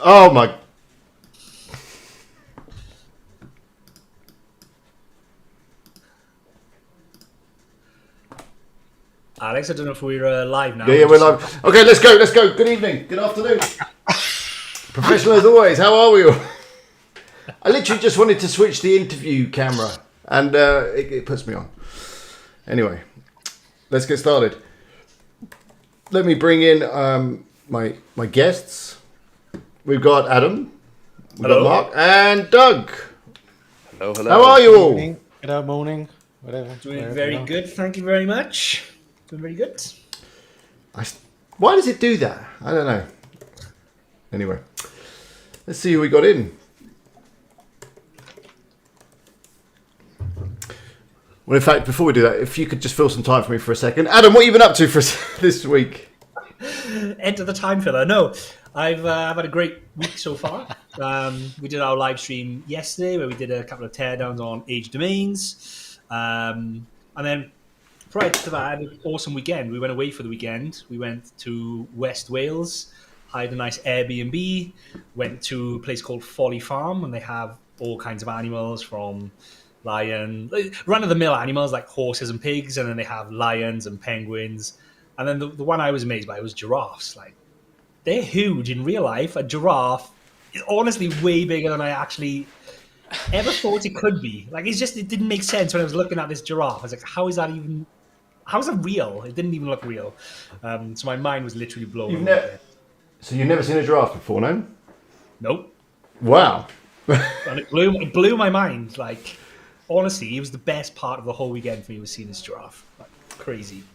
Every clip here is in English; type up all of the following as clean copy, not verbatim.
Oh my. Alex, I don't know if we're live now. Yeah, we're live. Okay, let's go. Good evening. Good afternoon. Professional as always. How are we all? I literally just wanted to switch the interview camera, and it puts me on. Anyway, let's get started. Let me bring in my guests. We've got Adam, we've got Mark, and Doug. Hello. How are you all? Good morning, whatever. Doing very good, thank you very much. Doing very good. Why does it do that? I don't know. Anyway, let's see who we got in. Well, in fact, before we do that, if you could just fill some time for me for a second. Adam, what have you been up to for this week? Enter the time filler. No, I've had a great week so far. We did our live stream yesterday where we did a couple of teardowns on age domains. And then prior to that, I had an awesome weekend. We went away for the weekend. We went to West Wales, hired a nice Airbnb, went to a place called Folly Farm, and they have all kinds of animals from run-of-the-mill animals like horses and pigs, and then they have lions and penguins. And then the one I was amazed by was giraffes. Like, they're huge in real life. A giraffe is honestly way bigger than I actually ever thought it could be. Like, it didn't make sense when I was looking at this giraffe. I was like, how is that real? It didn't even look real. So my mind was literally blown. So you've never seen a giraffe before, no? Nope. Wow. And it blew my mind. Like, honestly, it was the best part of the whole weekend for me was seeing this giraffe. Like, crazy.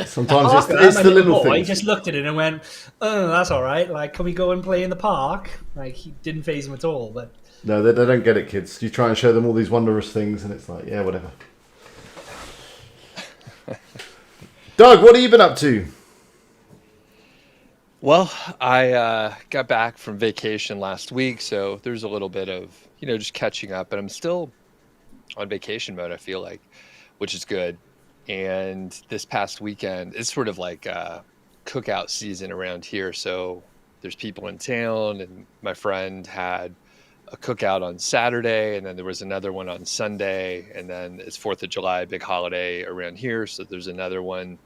Sometimes it's the little things. He just looked at it and went, "Oh, that's all right. Like, can we go and play in the park?" Like, he didn't faze him at all. But no, they don't get it, kids. You try and show them all these wondrous things, and it's like, yeah, whatever. Doug, what have you been up to? Well, I got back from vacation last week, so there's a little bit of, just catching up. But I'm still on vacation mode, I feel like, which is good. And this past weekend, it's sort of like cookout season around here. So there's people in town, and my friend had a cookout on Saturday, and then there was another one on Sunday, and then it's 4th of July, big holiday around here. So there's another one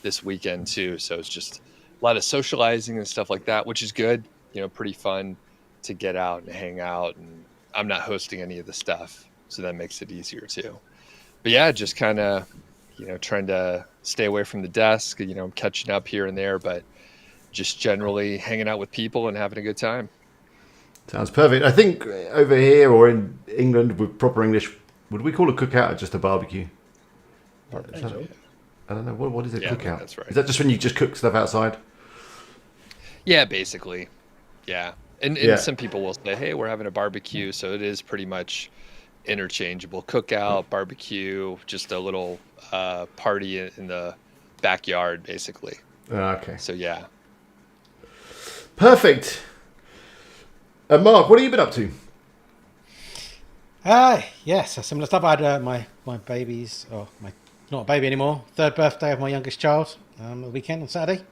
this weekend too. So it's just a lot of socializing and stuff like that, which is good, pretty fun to get out and hang out. And I'm not hosting any of the stuff, so that makes it easier too. But yeah, just kind of, trying to stay away from the desk, catching up here and there, but just generally hanging out with people and having a good time. Sounds perfect. I think over here or in England with proper English, would we call a cookout just a barbecue? I don't know. What is a cookout? That's right. Is that just when you just cook stuff outside? Yeah, basically. Yeah. And some people will say, hey, we're having a barbecue. So it is pretty much interchangeable. Cookout, barbecue, just a little party in the backyard, basically. Okay. So, yeah. Perfect. Mark, what have you been up to? Yes, similar stuff. I had my baby's, not a baby anymore, third birthday of my youngest child the weekend on Saturday,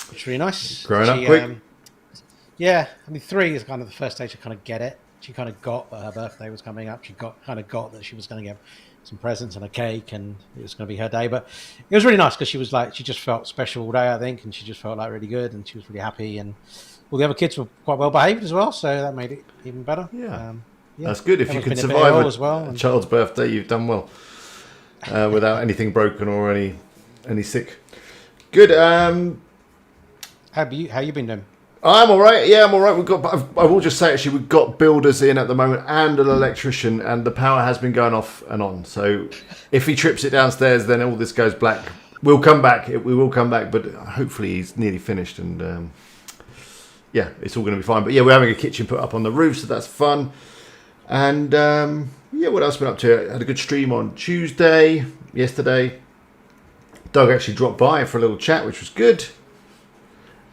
which was really nice. Growing up quick? Yeah, 3 is kind of the first stage to kind of get it. She kind of got that her birthday was coming up. She got that she was going to get some presents and a cake, and it was going to be her day. But it was really nice because she just felt special all day, I think, and she just felt like really good, and she was really happy. And all the other kids were quite well behaved as well, so that made it even better. Yeah, that's good. If you can survive a child's birthday, you've done well without anything broken or any sick. Good. How you been doing? I'm all right. Yeah, I'm all right. I will just say, actually, we've got builders in at the moment and an electrician, and the power has been going off and on. So if he trips it downstairs, then all this goes black. We'll come back. We will come back, but hopefully he's nearly finished, and it's all going to be fine. But yeah, we're having a kitchen put up on the roof, so that's fun. And what else have I been up to? I had a good stream on Tuesday, yesterday. Doug actually dropped by for a little chat, which was good.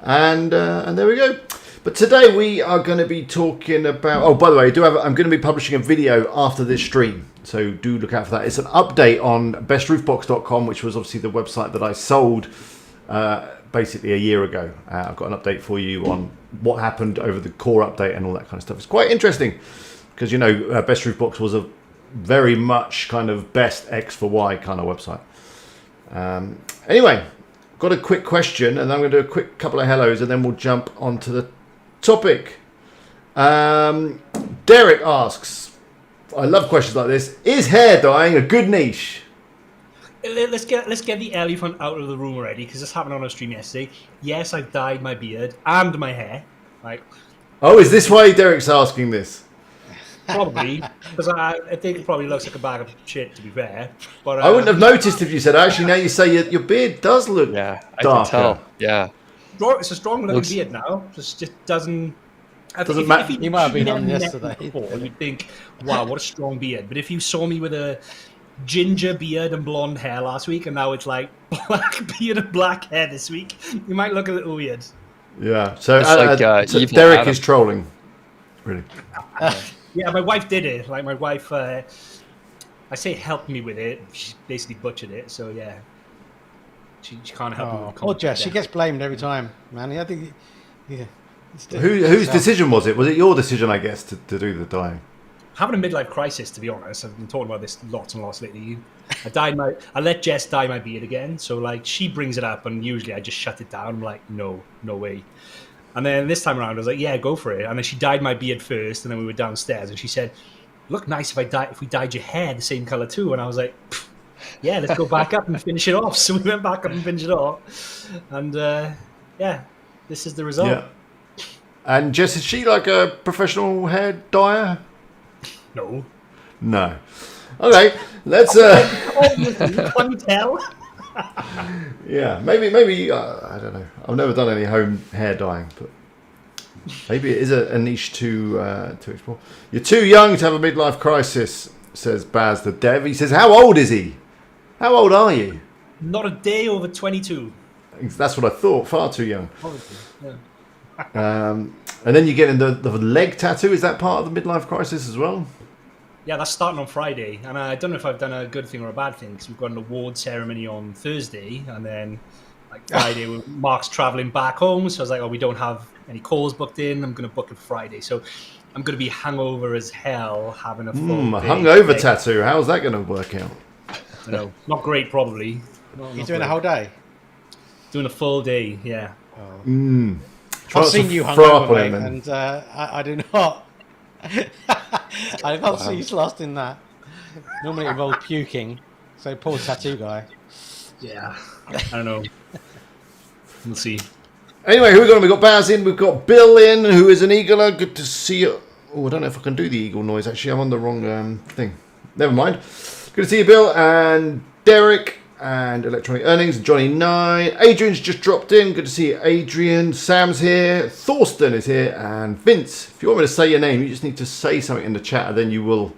And there we go. But today we are going to be talking about... Oh, by the way, I'm going to be publishing a video after this stream. So do look out for that. It's an update on bestroofbox.com, which was obviously the website that I sold basically a year ago. I've got an update for you on what happened over the core update and all that kind of stuff. It's quite interesting because, Best Roof Box was a very much kind of best X for Y kind of website. Anyway, got a quick question, and I'm going to do a quick couple of hellos, and then we'll jump onto the topic. Derek asks, I love questions like this. Is hair dyeing a good niche? Let's get the elephant out of the room already, because this happened on our stream yesterday. Yes, I've dyed my beard and my hair. Oh, is this why Derek's asking this? Probably, because I think it probably looks like a bag of shit, to be fair. But I wouldn't have noticed if you said, actually, now you say your beard does look I darker. can tell. Yeah. It's a strong looking beard now. Just doesn't. Doesn't matter. You might have been on yesterday. You'd think, wow, what a strong beard. But if you saw me with a ginger beard and blonde hair last week, and now it's like black beard and black hair this week, you might look a little weird. Yeah. So, so Derek is trolling. Really. Yeah, my wife did it. Like my wife, I say helped me with it. She basically butchered it. So yeah, she can't help me. Poor Jess, she gets blamed every time, man. I think, yeah. Whose decision was it? Was it your decision, I guess, to do the dyeing? Having a midlife crisis, to be honest. I've been talking about this lots and lots lately. I let Jess dye my beard again. So like she brings it up, and usually I just shut it down. I'm like, no way. And then this time around, I was like, yeah, go for it. And then she dyed my beard first, and then we were downstairs, and she said, look nice if we dyed your hair the same color too. And I was like, yeah, let's go back up and finish it off. So we went back up and finished it off. And yeah, this is the result. Yeah. And Jess, is she like a professional hair dyer? No. No. Okay, let's. Can you tell? Yeah, maybe I don't know. I've never done any home hair dyeing, but maybe it is a niche to explore. You're too young to have a midlife crisis, says Baz the Dev. He says, how old is he? How old are you? Not a day over 22. That's what I thought. Far too young. Yeah. And then you get in the leg tattoo. Is that part of the midlife crisis as well? Yeah, that's starting on Friday, and I don't know if I've done a good thing or a bad thing, because we've got an award ceremony on Thursday, and then like Friday, Mark's traveling back home, so I was like, oh, we don't have any calls booked in. I'm going to book it Friday, so I'm going to be hungover as hell having a full day. Hungover tattoo. How's that going to work out? I know, not great, probably. You're doing a whole day? Doing a full day, yeah. I've seen you hungover, mate, and I do not. I can't see you lost in that. Normally it involves puking, so poor tattoo guy. Yeah, I don't know. We'll see. Anyway, who we got? We've got Baz in, we've got Bill in, who is an eagler. Good to see you. Oh, I don't know if I can do the eagle noise, actually. I'm on the wrong thing. Never mind. Good to see you, Bill, and Derek, and Electronic Earnings, Johnny 9. Adrian's just dropped in. Good to see you, Adrian. Sam's here. Thorsten is here. And Vince, if you want me to say your name, you just need to say something in the chat, and then you will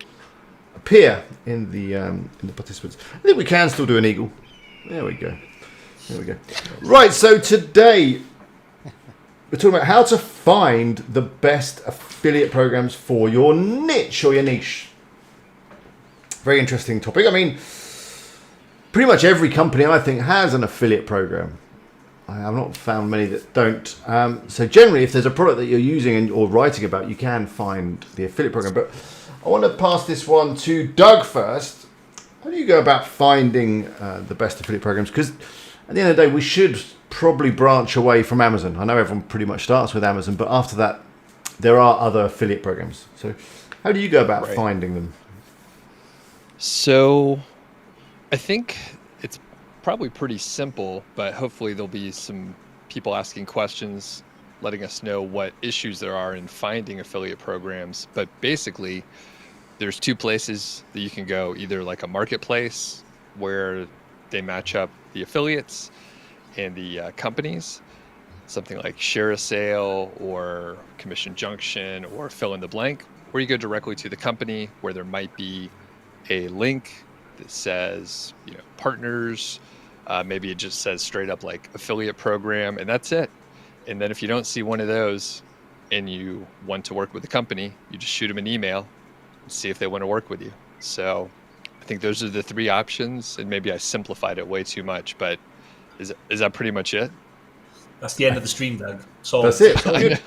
appear in the participants. I think we can still do an eagle. There we go. Right, so today we're talking about how to find the best affiliate programs for your niche or your niche. Very interesting topic. I mean, pretty much every company, I think, has an affiliate program. I have not found many that don't. So generally, if there's a product that you're using or writing about, you can find the affiliate program. But I want to pass this one to Doug first. How do you go about finding the best affiliate programs? Because at the end of the day, we should probably branch away from Amazon. I know everyone pretty much starts with Amazon, but after that, there are other affiliate programs. So how do you go about finding them? So I think it's probably pretty simple, but hopefully there'll be some people asking questions, letting us know what issues there are in finding affiliate programs. But basically, there's two places that you can go, either like a marketplace where they match up the affiliates and the companies, something like Share a Sale or Commission Junction or fill in the blank, or you go directly to the company where there might be a link that says, partners, maybe it just says straight up like affiliate program, and that's it. And then if you don't see one of those and you want to work with the company, you just shoot them an email and see if they want to work with you. So I think those are the three options, and maybe I simplified it way too much, but is that pretty much it? That's the end of the stream, Doug. So That's it. Good.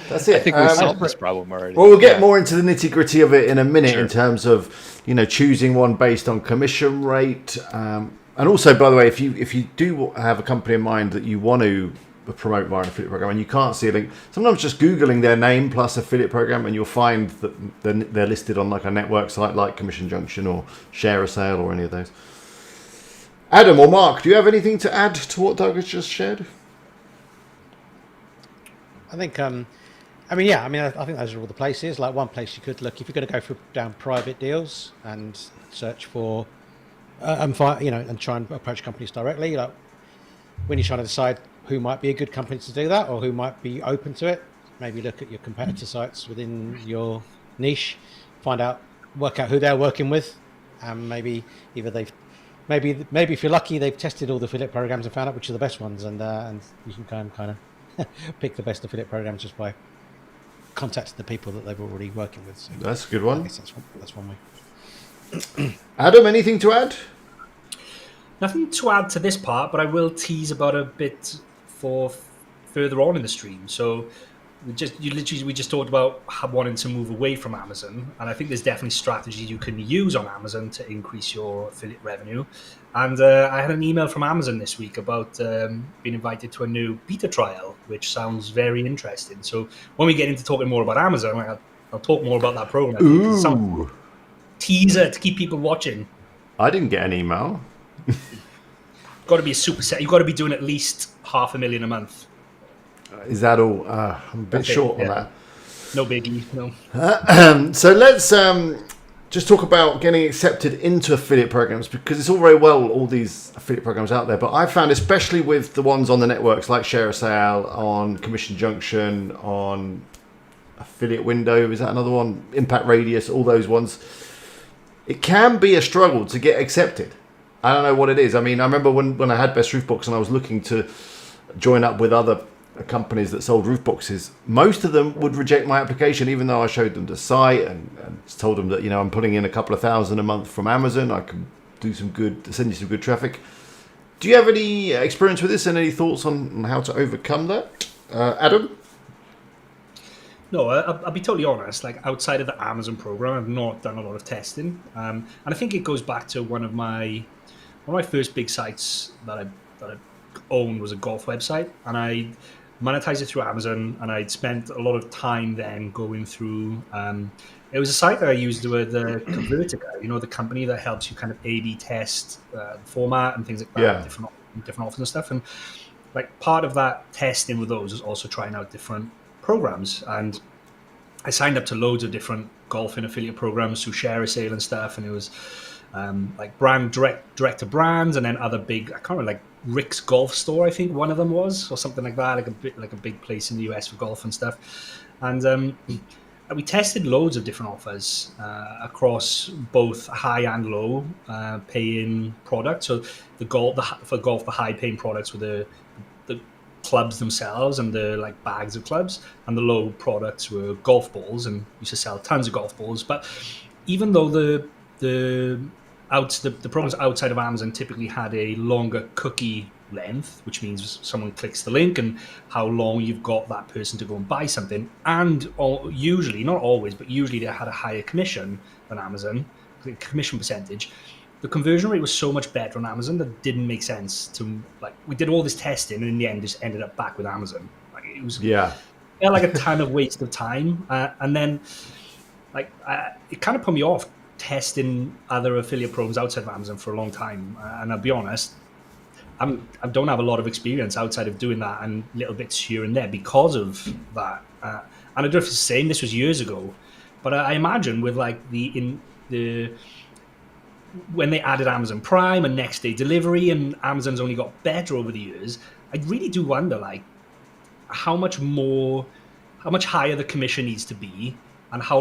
That's it. I think we've solved this problem already. Well, we'll get more into the nitty-gritty of it in a minute Sure. in terms of, choosing one based on commission rate. And also, by the way, if you do have a company in mind that you want to promote via an affiliate program and you can't see a link, sometimes just Googling their name plus affiliate program and you'll find that they're listed on like a network site like Commission Junction or Share a Sale or any of those. Adam or Mark, do you have anything to add to what Doug has just shared? I think, I think those are all the places. Like one place you could look if you're going to go down private deals and search for, and try and approach companies directly. Like when you're trying to decide who might be a good company to do that or who might be open to it, maybe look at your competitor sites within your niche, work out who they're working with, and maybe either maybe if you're lucky, they've tested all the affiliate programs and found out which are the best ones, and you can kind of pick the best affiliate programs just by contacting the people that they're already working with. So that's a good one. I guess that's one way. Adam, anything to add? Nothing to add to this part, but I will tease about a bit for further on in the stream. So we just talked about wanting to move away from Amazon, and I think there's definitely strategies you can use on Amazon to increase your affiliate revenue. And I had an email from Amazon this week about being invited to a new beta trial, which sounds very interesting. So when we get into talking more about Amazon, I'll talk more about that program. Ooh. Some teaser to keep people watching. I didn't get an email. Got to be a superset. You've got to be doing at least $500,000 a month. Is that all? I'm a bit short on that. No biggie, no. So let's just talk about getting accepted into affiliate programs, because it's all very well, all these affiliate programs out there, but I found, especially with the ones on the networks like Share a Sale, on Commission Junction, on Affiliate Window, is that another one? Impact Radius, all those ones. It can be a struggle to get accepted. I don't know what it is. I mean, I remember when I had Best Roof Box and I was looking to join up with other companies that sold roof boxes, most of them would reject my application, even though I showed them the site and told them that, I'm putting in a couple of thousand a month from Amazon. I can send you some good traffic. Do you have any experience with this and any thoughts on how to overcome that? Adam? No, I'll be totally honest. Like outside of the Amazon program, I've not done a lot of testing, and I think it goes back to one of my first big sites that I owned was a golf website, and I monetized it through Amazon, and I'd spent a lot of time then going through. It was a site that I used with the Convertica, the company that helps you kind of A/B test the format and things like that, different offers and stuff. And like part of that testing with those is also trying out different programs. And I signed up to loads of different golfing affiliate programs through Share a Sale and stuff, and it was like brand direct to brands, and then other big, I can't remember, like Rick's Golf Store, I think one of them was, or something like that, like a big place in the US for golf and stuff. And we tested loads of different offers across both high and low paying products. So for golf, the high paying products were the clubs themselves and the like bags of clubs, and the low products were golf balls, and used to sell tons of golf balls. But even though the programs outside of Amazon typically had a longer cookie length, which means someone clicks the link and how long you've got that person to go and buy something, and usually, not always, but usually they had a higher commission than Amazon, the commission percentage. The conversion rate was so much better on Amazon that it didn't make sense to, like, we did all this testing and in the end just ended up back with Amazon. Like it was like a ton of waste of time, and then like it kind of put me off testing other affiliate programs outside of Amazon for a long time. And I'll be honest, I don't have a lot of experience outside of doing that and little bits here and there because of that. And I don't know if it's the same, this was years ago, but I imagine with like when they added Amazon Prime and next day delivery, and Amazon's only got better over the years, I really do wonder like how much higher the commission needs to be, and how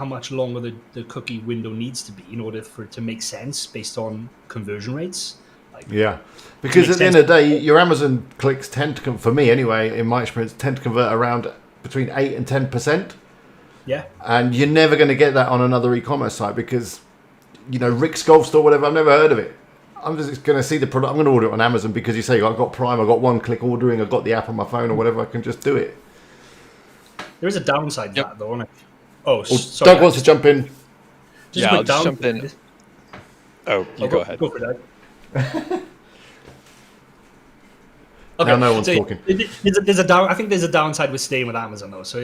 much longer the cookie window needs to be in order for it to make sense based on conversion rates. Because at the end of the day, your Amazon clicks tend to, for me anyway, in my experience, tend to convert around between 8 and 10%. Yeah. And you're never going to get that on another e-commerce site because, Rick's Golf Store, whatever, I've never heard of it. I'm just going to see the product. I'm going to order it on Amazon because you say I've got Prime, I've got one-click ordering, I've got the app on my phone or whatever. I can just do it. There is a downside to Yep. that, though, isn't it? Oh, Well, sorry. Doug wants to jump in. Just Yeah, a I'll quick just downside. jump in. Oh, you go ahead. Go for it, Doug. Now no one's talking. There's I think there's a downside with staying with Amazon, though. So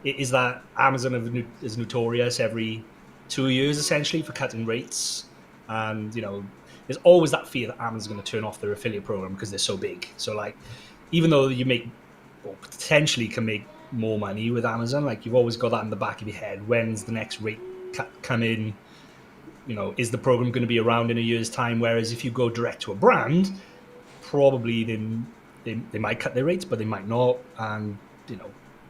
it is that Amazon is notorious every 2 years, essentially, for cutting rates. And, there's always that fear that Amazon's going to turn off their affiliate program because they're so big. So, like, even though you make, or potentially can make more money with Amazon, like, you've always got that in the back of your head. When's the next rate cut come in? Is the program going to be around in a year's time? Whereas if you go direct to a brand, probably then they might cut their rates, but they might not. And,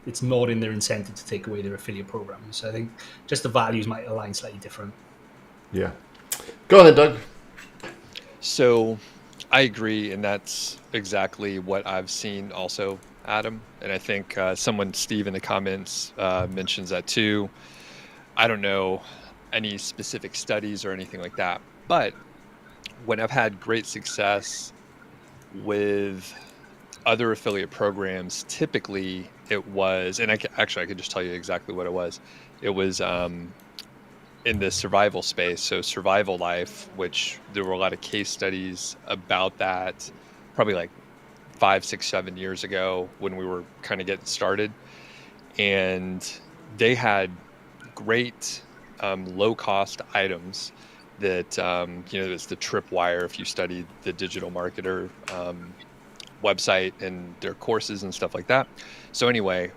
it's not in their incentive to take away their affiliate program. So I think just the values might align slightly different. Yeah. Go on then, Doug. So I agree, and that's exactly what I've seen also, Adam. And I think Steve in the comments mentions that too. I don't know any specific studies or anything like that, but when I've had great success with other affiliate programs, typically it was, and I could just tell you exactly what it was. It was in the survival space, so Survival Life, which there were a lot of case studies about that, probably like 5, 6, 7 years ago when we were kind of getting started, and they had great low-cost items that it's the tripwire if you study the digital marketer website and their courses and stuff like that. So anyway,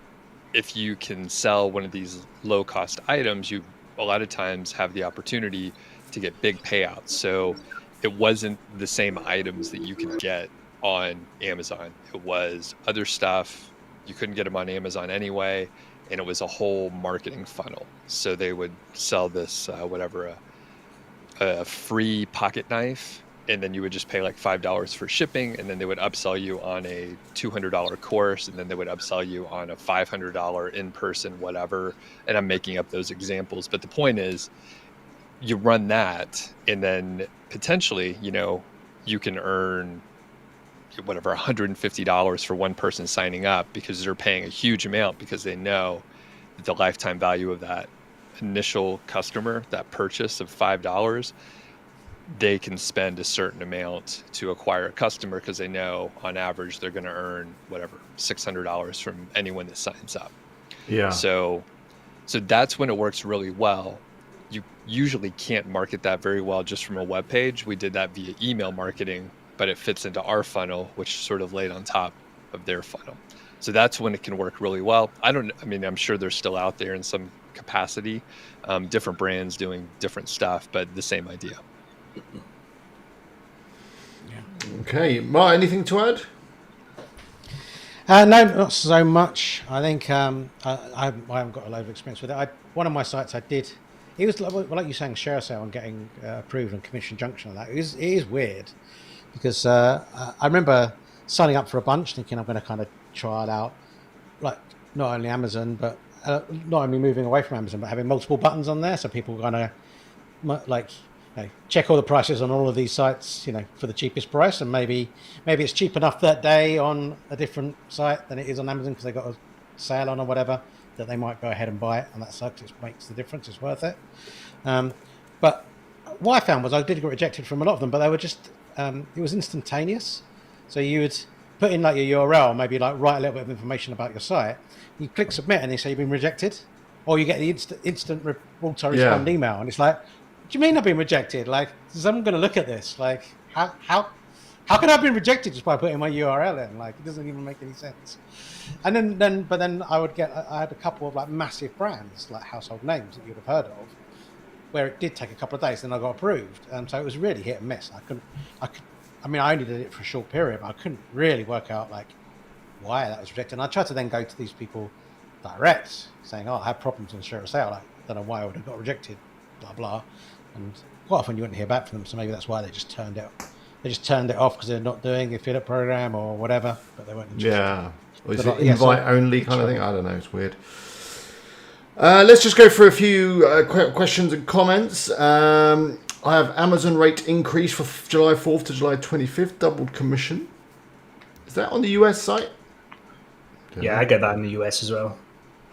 if you can sell one of these low-cost items, you a lot of times have the opportunity to get big payouts. So it wasn't the same items that you could get on Amazon. It was other stuff. You couldn't get them on Amazon anyway, and it was a whole marketing funnel. So they would sell this a free pocket knife, and then you would just pay like $5 for shipping, and then they would upsell you on a $200 course, and then they would upsell you on a $500 in-person whatever. And I'm making up those examples, but the point is, you run that, and then potentially, you can earn whatever $150 for one person signing up because they're paying a huge amount because they know that the lifetime value of that initial customer, that purchase of $5, they can spend a certain amount to acquire a customer because they know on average they're going to earn whatever $600 from anyone that signs up. Yeah. So that's when it works really well. You usually can't market that very well just from a web page. We did that via email marketing, but it fits into our funnel, which sort of laid on top of their funnel. So that's when it can work really well. I'm sure they're still out there in some capacity, different brands doing different stuff, but the same idea. Okay, Mark, anything to add? No, not so much. I think I haven't got a load of experience with it. One of my sites I did, it was like you saying, share sale and getting approved and commission junction and that. It is weird because I remember signing up for a bunch, thinking I'm going to kind of try it out, like not only Amazon, but not only moving away from Amazon, but having multiple buttons on there, so people kind of like check all the prices on all of these sites, for the cheapest price, and maybe it's cheap enough that day on a different site than it is on Amazon because they got a sale on or whatever, that they might go ahead and buy it, and that sucks. It makes the difference. It's worth it. But what I found was I did get rejected from a lot of them, but they were just it was instantaneous. So you would put in like your URL, maybe like write a little bit of information about your site. You click submit, and they say you've been rejected, or you get the instant auto respond email, and it's like, what do you mean I've been rejected? Like, is someone going to look at this? Like, how can I have been rejected just by putting my URL in? Like, it doesn't even make any sense. And then I had a couple of like massive brands, like household names that you'd have heard of, where it did take a couple of days, then I got approved. So it was really hit and miss. I only did it for a short period, but I couldn't really work out like why that was rejected. And I tried to then go to these people direct, saying, "Oh, I have problems on share a sale. I don't know why I would have got rejected." Blah blah. And quite often you wouldn't hear back from them, so maybe that's why they just turned it. They just turned it off because they're not doing the affiliate program or whatever. But they weren't interested. Yeah. Or is it invite only kind of thing? I don't know. It's weird. Let's just go through a few questions and comments. I have Amazon rate increase for July 4th to July 25th, doubled commission. Is that on the US site? Yeah, I get that in the US as well.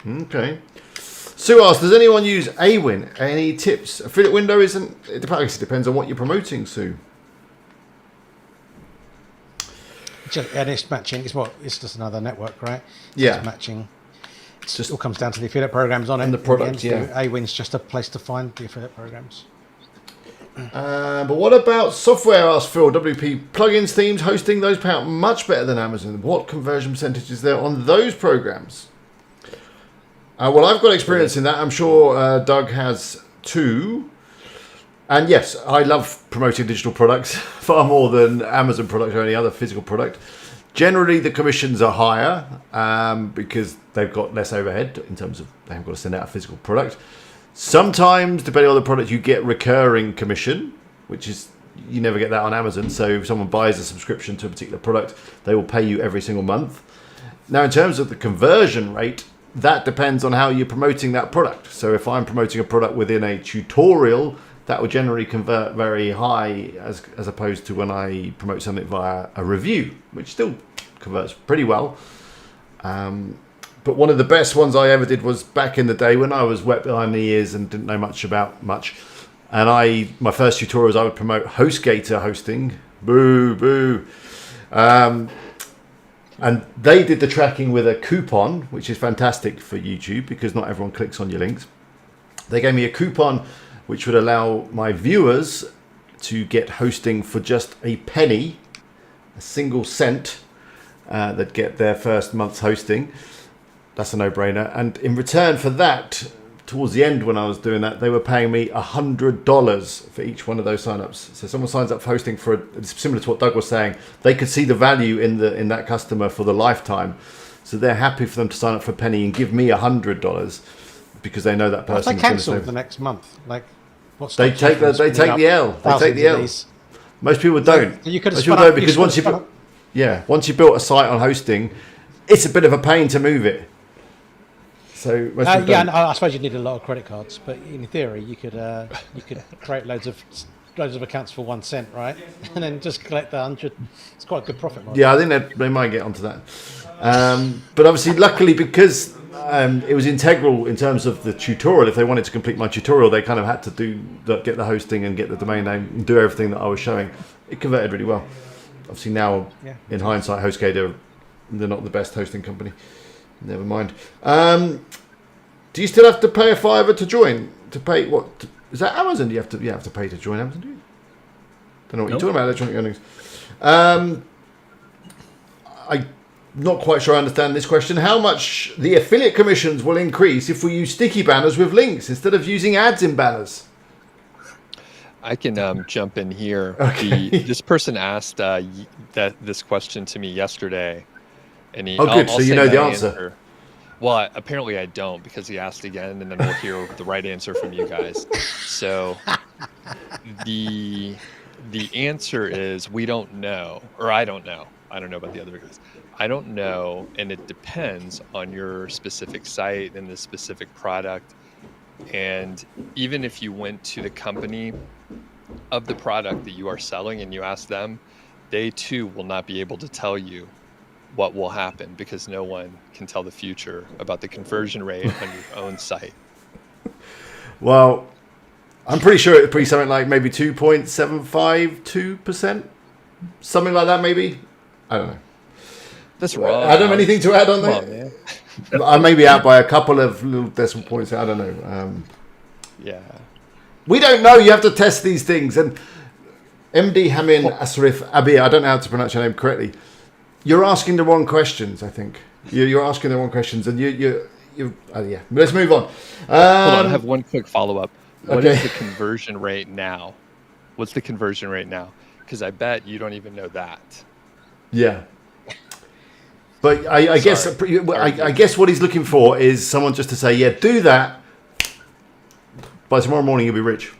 Okay. Sue asks, does anyone use Awin? Any tips? Affiliate window isn't... It depends on what you're promoting, Sue. And it's matching. It's just another network, right? Yeah. It's matching. It all comes down to the affiliate programs on it. And the product, yeah. Awin's just a place to find the affiliate programs. But what about software, asks Phil. WP plugins, themes, hosting, those pay out much better than Amazon. What conversion percentage is there on those programs? Well, I've got experience in that. I'm sure Doug has too. And yes, I love promoting digital products far more than Amazon products or any other physical product. Generally, the commissions are higher because they've got less overhead in terms of they haven't got to send out a physical product. Sometimes, depending on the product, you get recurring commission, which is you never get that on Amazon. So if someone buys a subscription to a particular product, they will pay you every single month. Now, in terms of the conversion rate, that depends on how you're promoting that product. So if I'm promoting a product within a tutorial, that will generally convert very high as opposed to when I promote something via a review, which still converts pretty well. But one of the best ones I ever did was back in the day when I was wet behind the ears and didn't know much about much. And my first tutorials, I would promote HostGator hosting. Boo, boo. And they did the tracking with a coupon, which is fantastic for YouTube because not everyone clicks on your links. They gave me a coupon which would allow my viewers to get hosting for just a penny, a single cent, that get their first month's hosting. That's a no-brainer. And in return for that, towards the end when I was doing that, they were paying me $100 for each one of those signups. So someone signs up for hosting for it's similar to what Doug was saying. They could see the value in that customer for the lifetime. So they're happy for them to sign up for a penny and give me $100 because they know that person. If they cancel the next month, like what's they take the L. They take the L. Most people don't. You could Most people don't because once you built a site on hosting, it's a bit of a pain to move it. So and I suppose you need a lot of credit cards, but in theory, you could create loads of accounts for 1 cent, right? And then just collect the 100. It's quite a good profit margin. Yeah, I think they might get onto that. But obviously, luckily, because it was integral in terms of the tutorial. If they wanted to complete my tutorial, they kind of had to get the hosting and get the domain name and do everything that I was showing. It converted really well. Obviously, now in hindsight, HostGator, they're not the best hosting company. Never mind. Do you still have to pay a $5 to join? To pay what? Is that Amazon? You have to pay to join Amazon, do you? Don't know what you're talking about, electronic earnings. I'm not quite sure I understand this question. How much the affiliate commissions will increase if we use sticky banners with links instead of using ads in banners? I can jump in here. Okay. This person asked this question to me yesterday. And good. So you know the answer. Well, apparently I don't because he asked again, and then we'll hear the right answer from you guys. So the answer is we don't know, or I don't know. I don't know about the other guys. I don't know, and it depends on your specific site and the specific product. And even if you went to the company of the product that you are selling and you ask them, they too will not be able to tell you what will happen because no one can tell the future about the conversion rate on your own site. Well, I'm pretty sure it'd be something like maybe 2.752%, something like that. Maybe I don't know. That's wrong. I don't have anything to add on that. I may be out by a couple of little decimal points. I don't know. Yeah, we don't know. You have to test these things. And MD Hamin Asrif Abir, I don't know how to pronounce your name correctly. You're asking the wrong questions, I think. You're asking the wrong questions, and you yeah. Let's move on. Hold on, I have one quick follow-up. What is Okay. the conversion rate now? What's the conversion rate now? Because I bet you don't even know that. Yeah. But I guess what he's looking for is someone just to say, yeah, do that. By tomorrow morning, you'll be rich.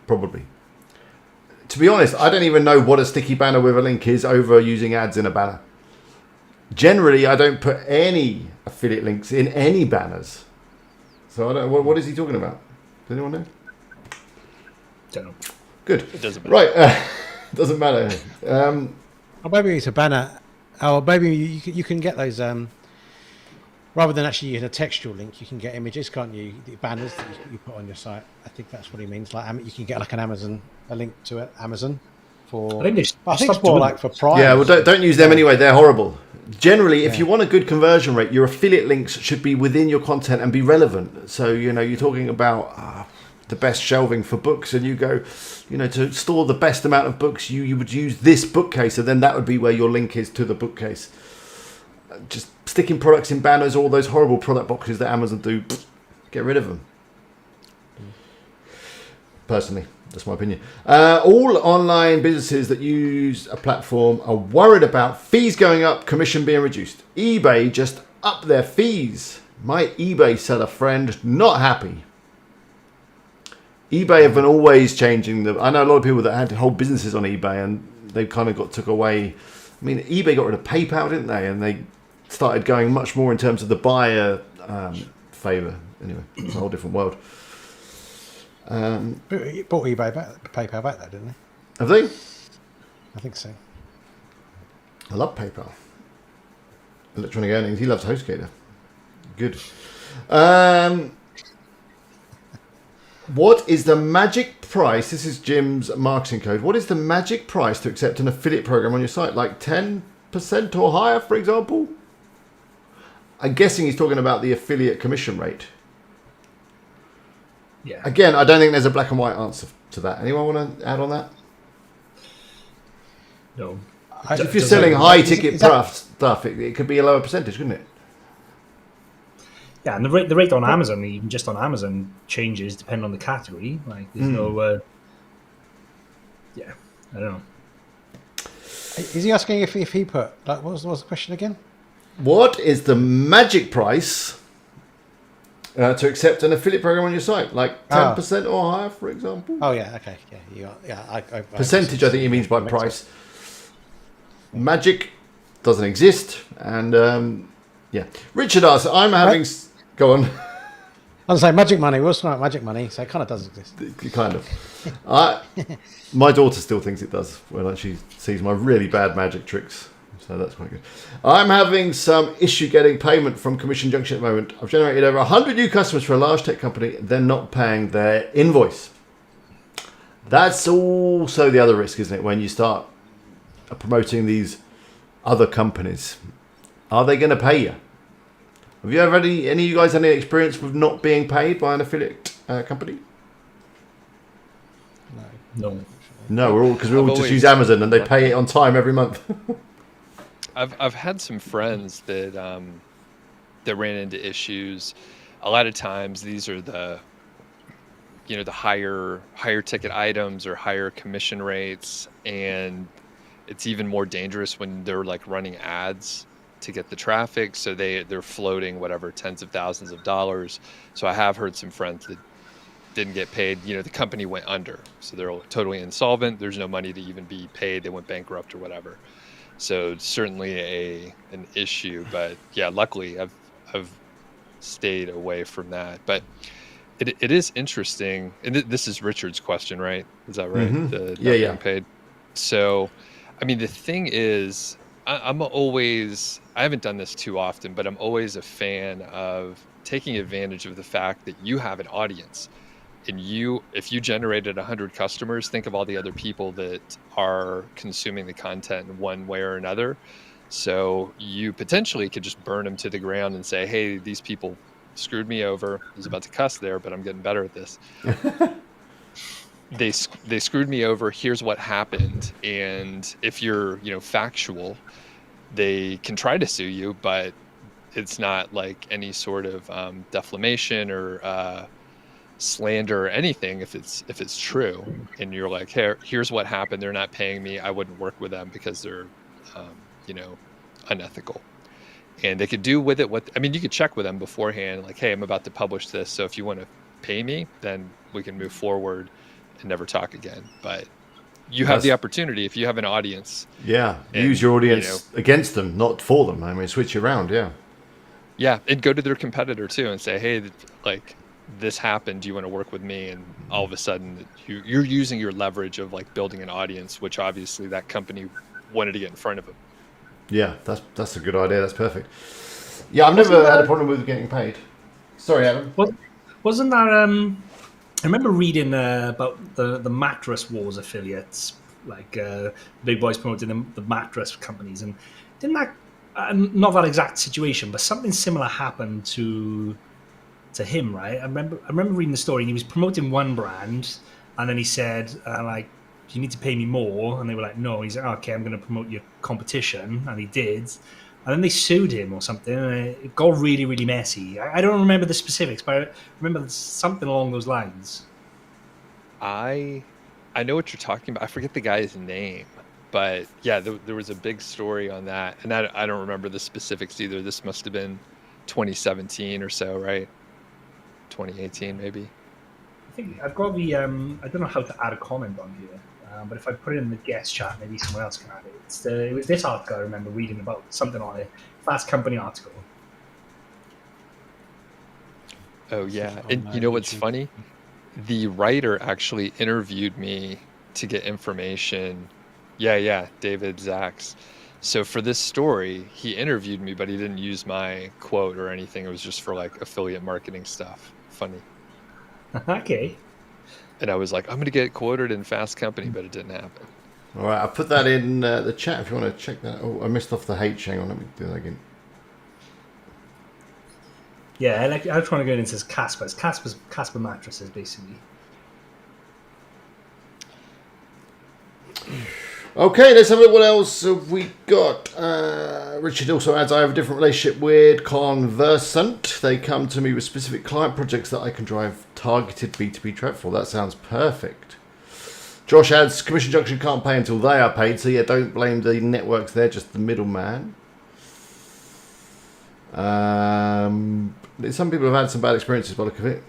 Probably. To be honest, I don't even know what a sticky banner with a link is over using ads in a banner. Generally, I don't put any affiliate links in any banners. So I don't. What is he talking about? Does anyone know? Don't know. Good. It doesn't matter. Right. Doesn't matter. Or maybe it's a banner. Oh, maybe you can get those. Rather than actually using a textual link, you can get images, can't you? The banners that you put on your site. I think that's what he means. Like you can get like a link to it, Amazon for. I think they I think it's stopped more doing like for Prime. Yeah, well, don't use them anyway. They're horrible. Generally, if you want a good conversion rate, your affiliate links should be within your content and be relevant. So, you're talking about the best shelving for books, and you go, to store the best amount of books, you would use this bookcase, and then that would be where your link is to the bookcase. Just sticking products in banners, all those horrible product boxes that Amazon do, get rid of them. Personally, that's my opinion. All online businesses that use a platform are worried about fees going up, commission being reduced. eBay just upped their fees. My eBay seller friend not happy. eBay have been always changing I know a lot of people that had whole businesses on eBay, and they kind of took away. I mean, eBay got rid of PayPal, didn't they? And they started going much more in terms of the buyer favour. Anyway, it's a whole different world. You bought eBay back, PayPal back, though, didn't they? Have they? I think so. I love PayPal. Electronic earnings. He loves HostGator. Good. What is the magic price? This is Jim's marketing code. What is the magic price to accept an affiliate program on your site? Like 10% or higher, for example? I'm guessing he's talking about the affiliate commission rate. Yeah. Again, I don't think there's a black and white answer to that. Anyone want to add on that? No. If you're selling high ticket stuff, it could be a lower percentage, couldn't it? Yeah, and the rate on Amazon, even just on Amazon, changes depending on the category. Like, there's no. Yeah, I don't know. Is he asking if he put like what was the question again? What is the magic price to accept an affiliate program on your site? Like 10% or higher, for example? Oh yeah, okay, yeah. I Percentage, I think he means by price. Magic doesn't exist, and yeah. Richard asks, I'm having. Go on. I was saying magic money. We're talking about magic money, so it kind of does exist. Kind of. My daughter still thinks it does when she sees my really bad magic tricks. So that's quite good. I'm having some issue getting payment from Commission Junction at the moment. I've generated over 100 new customers for a large tech company. They're not paying their invoice. That's also the other risk, isn't it? When you start promoting these other companies, are they going to pay you? Have you ever had any of you guys had any experience with not being paid by an affiliate company? No. No, we're all just use Amazon and they pay it on time every month. I've had some friends that that ran into issues. A lot of times these are the the higher ticket items or higher commission rates, and it's even more dangerous when they're like running ads to get the traffic, so they're floating whatever tens of thousands of dollars. So I have heard some friends that didn't get paid. The company went under, so they're totally insolvent. There's no money to even be paid. They went bankrupt or whatever. So certainly an issue, but yeah, luckily I've stayed away from that. But it is interesting, and this is Richard's question, right? Is that right? Mm-hmm. The not yeah. being paid. So, I mean, the thing is, I haven't done this too often, but I'm always a fan of taking advantage of the fact that you have an audience. And if you generated 100 customers, think of all the other people that are consuming the content in one way or another. So you potentially could just burn them to the ground and say, hey, these people screwed me over. I was about to cuss there, but I'm getting better at this. They screwed me over. Here's what happened. And if you're, factual, they can try to sue you, but it's not like any sort of defamation or slander or anything. If it's true, and you're like, hey, here's what happened. They're not paying me. I wouldn't work with them because they're, unethical. And they could do with it you could check with them beforehand, like, hey, I'm about to publish this, so if you want to pay me, then we can move forward and never talk again. But you have the opportunity if you have an audience. Yeah, use your audience against them, not for them. I mean, switch around, yeah. Yeah, and go to their competitor too and say, hey, like, this happened. Do you want to work with me? And all of a sudden, you're using your leverage of like building an audience, which obviously that company wanted to get in front of them. Yeah, that's a good idea. That's perfect. Yeah, I've never had a problem with getting paid. Sorry, Adam. Wasn't that I remember reading about the mattress wars affiliates, like big boys promoting the mattress companies, and didn't that not that exact situation, but something similar happened to him, right? I remember reading the story, and he was promoting one brand, and then he said like, you need to pay me more, and they were like, no. He's like, okay, I'm going to promote your competition, and he did. And then they sued him or something, and it got really, really messy. I don't remember the specifics, but I remember something along those lines. I know what you're talking about. I forget the guy's name, but yeah, there was a big story on that, and I don't remember the specifics either. This must have been 2017 or so, right? 2018 maybe. I think I've got the I don't know how to add a comment on here, but if I put it in the guest chat, maybe someone else can add it. It was this article I remember reading about, something on it. Fast Company article. Oh yeah, and you know what's funny? The writer actually interviewed me to get information. Yeah, David Zaks. So for this story, he interviewed me, but he didn't use my quote or anything. It was just for like affiliate marketing stuff. Funny. Okay. And I was like, I'm going to get quoted in Fast Company, but it didn't happen. All right, I'll put that in the chat if you want to check that. Oh, I missed off the H. Hang on, let me do that again. Yeah, I was trying to go into Casper. It's Casper mattresses, basically. Okay, let's have a look. What else have we got? Richard also adds, I have a different relationship with Conversant. They come to me with specific client projects that I can drive targeted B2B traffic for. That sounds perfect. Josh adds, Commission Junction can't pay until they are paid, so yeah, don't blame the networks there, just the middleman. Some people have had some bad experiences by the look of it.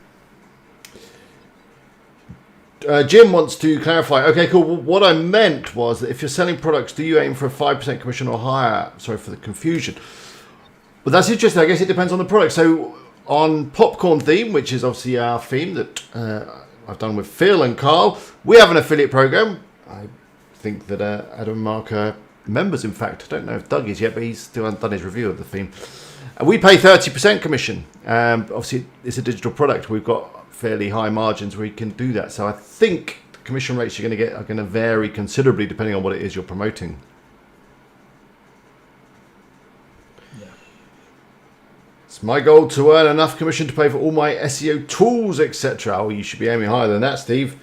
Jim wants to clarify. Okay, cool. Well, what I meant was that if you're selling products, do you aim for a 5% commission or higher? Sorry for the confusion. But that's interesting. I guess it depends on the product. So on Popcorn Theme, which is obviously our theme that I've done with Phil and Carl, we have an affiliate program. I think that Adam and Mark are members, in fact. I don't know if Doug is yet, but he's still hasn't done his review of the theme. And we pay 30% commission. Obviously, it's a digital product. We've got fairly high margins where you can do that. So I think the commission rates you're going to get are going to vary considerably depending on what it is you're promoting. Yeah. It's my goal to earn enough commission to pay for all my SEO tools, etc. Oh, you should be aiming higher than that, Steve.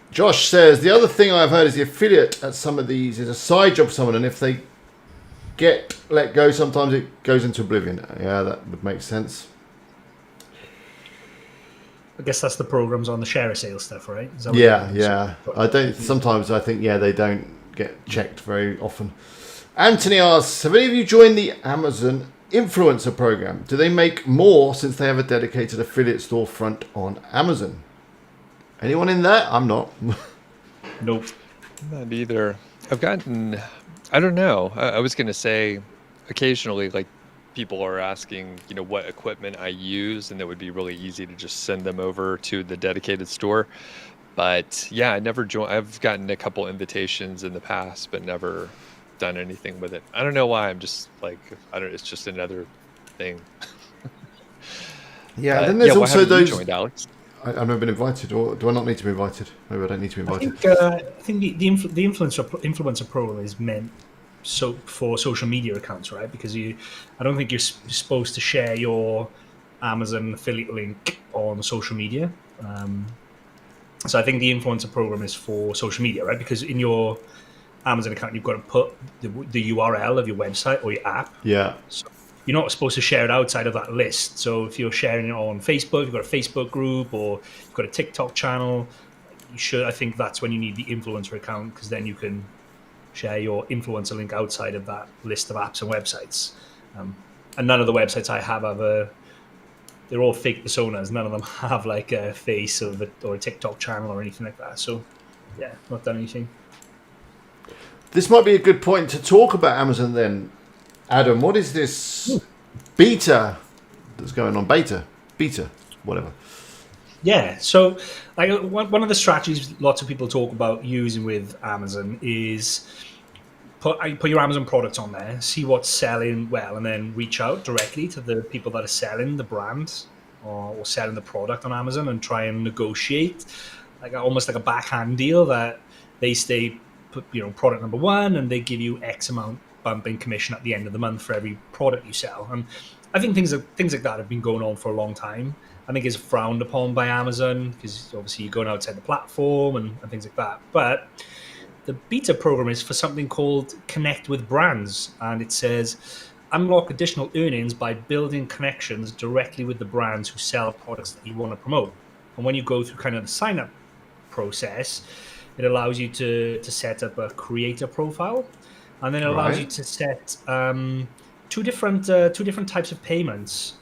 Josh says, the other thing I've heard is the affiliate at some of these is a side job for someone, and if they get let go, sometimes it goes into oblivion. Yeah, that would make sense. I guess that's the programs on the share sales stuff, right? Yeah. Sometimes I think, they don't get checked very often. Anthony asks, have any of you joined the Amazon influencer program? Do they make more since they have a dedicated affiliate storefront on Amazon? Anyone in that? I'm not. Nope. Not either. I don't know. I was going to say occasionally, like, people are asking, what equipment I use, and it would be really easy to just send them over to the dedicated store. But yeah, I never joined. I've gotten a couple invitations in the past, but never done anything with it. I don't know why. I'm just like, it's just another thing. Yeah, and then there's also those. You joined, Alex? I've never been invited, or do I not need to be invited? Maybe I don't need to be invited. I think the influencer program is meant for social media accounts, right? Because I don't think you're supposed to share your Amazon affiliate link on social media. So I think the influencer program is for social media, right? Because in your Amazon account, you've got to put the URL of your website or your app. Yeah. So you're not supposed to share it outside of that list. So if you're sharing it on Facebook, you've got a Facebook group, or you've got a TikTok channel, you should. I think that's when you need the influencer account, because then you can share your influencer link outside of that list of apps and websites. And none of the websites I have they're all fake personas. None of them have like a face or a TikTok channel or anything like that. So yeah, not done anything. This might be a good point to talk about Amazon then. Adam, what is this beta that's going on. Beta, whatever. Yeah, so like one of the strategies lots of people talk about using with Amazon is put your Amazon products on there, see what's selling well, and then reach out directly to the people that are selling the brand or selling the product on Amazon and try and negotiate almost like a backhand deal that they stay product number one and they give you X amount bump in commission at the end of the month for every product you sell. And I think things like that have been going on for a long time. I think it's frowned upon by Amazon because obviously you're going outside the platform and things like that. But the beta program is for something called Connect with Brands. And it says, unlock additional earnings by building connections directly with the brands who sell products that you want to promote. And when you go through kind of the sign-up process, it allows you to set up a creator profile. And then it allows you to set two different types of payments.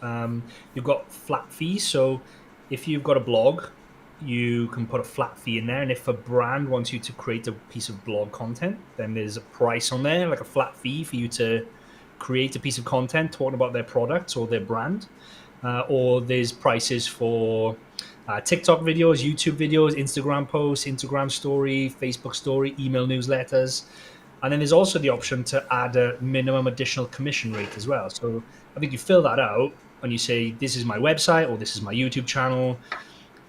You've got flat fees. So if you've got a blog, you can put a flat fee in there. And if a brand wants you to create a piece of blog content, then there's a price on there, like a flat fee for you to create a piece of content talking about their products or their brand. Or there's prices for TikTok videos, YouTube videos, Instagram posts, Instagram story, Facebook story, email newsletters. And then there's also the option to add a minimum additional commission rate as well. So I think you fill that out and you say, this is my website or this is my YouTube channel.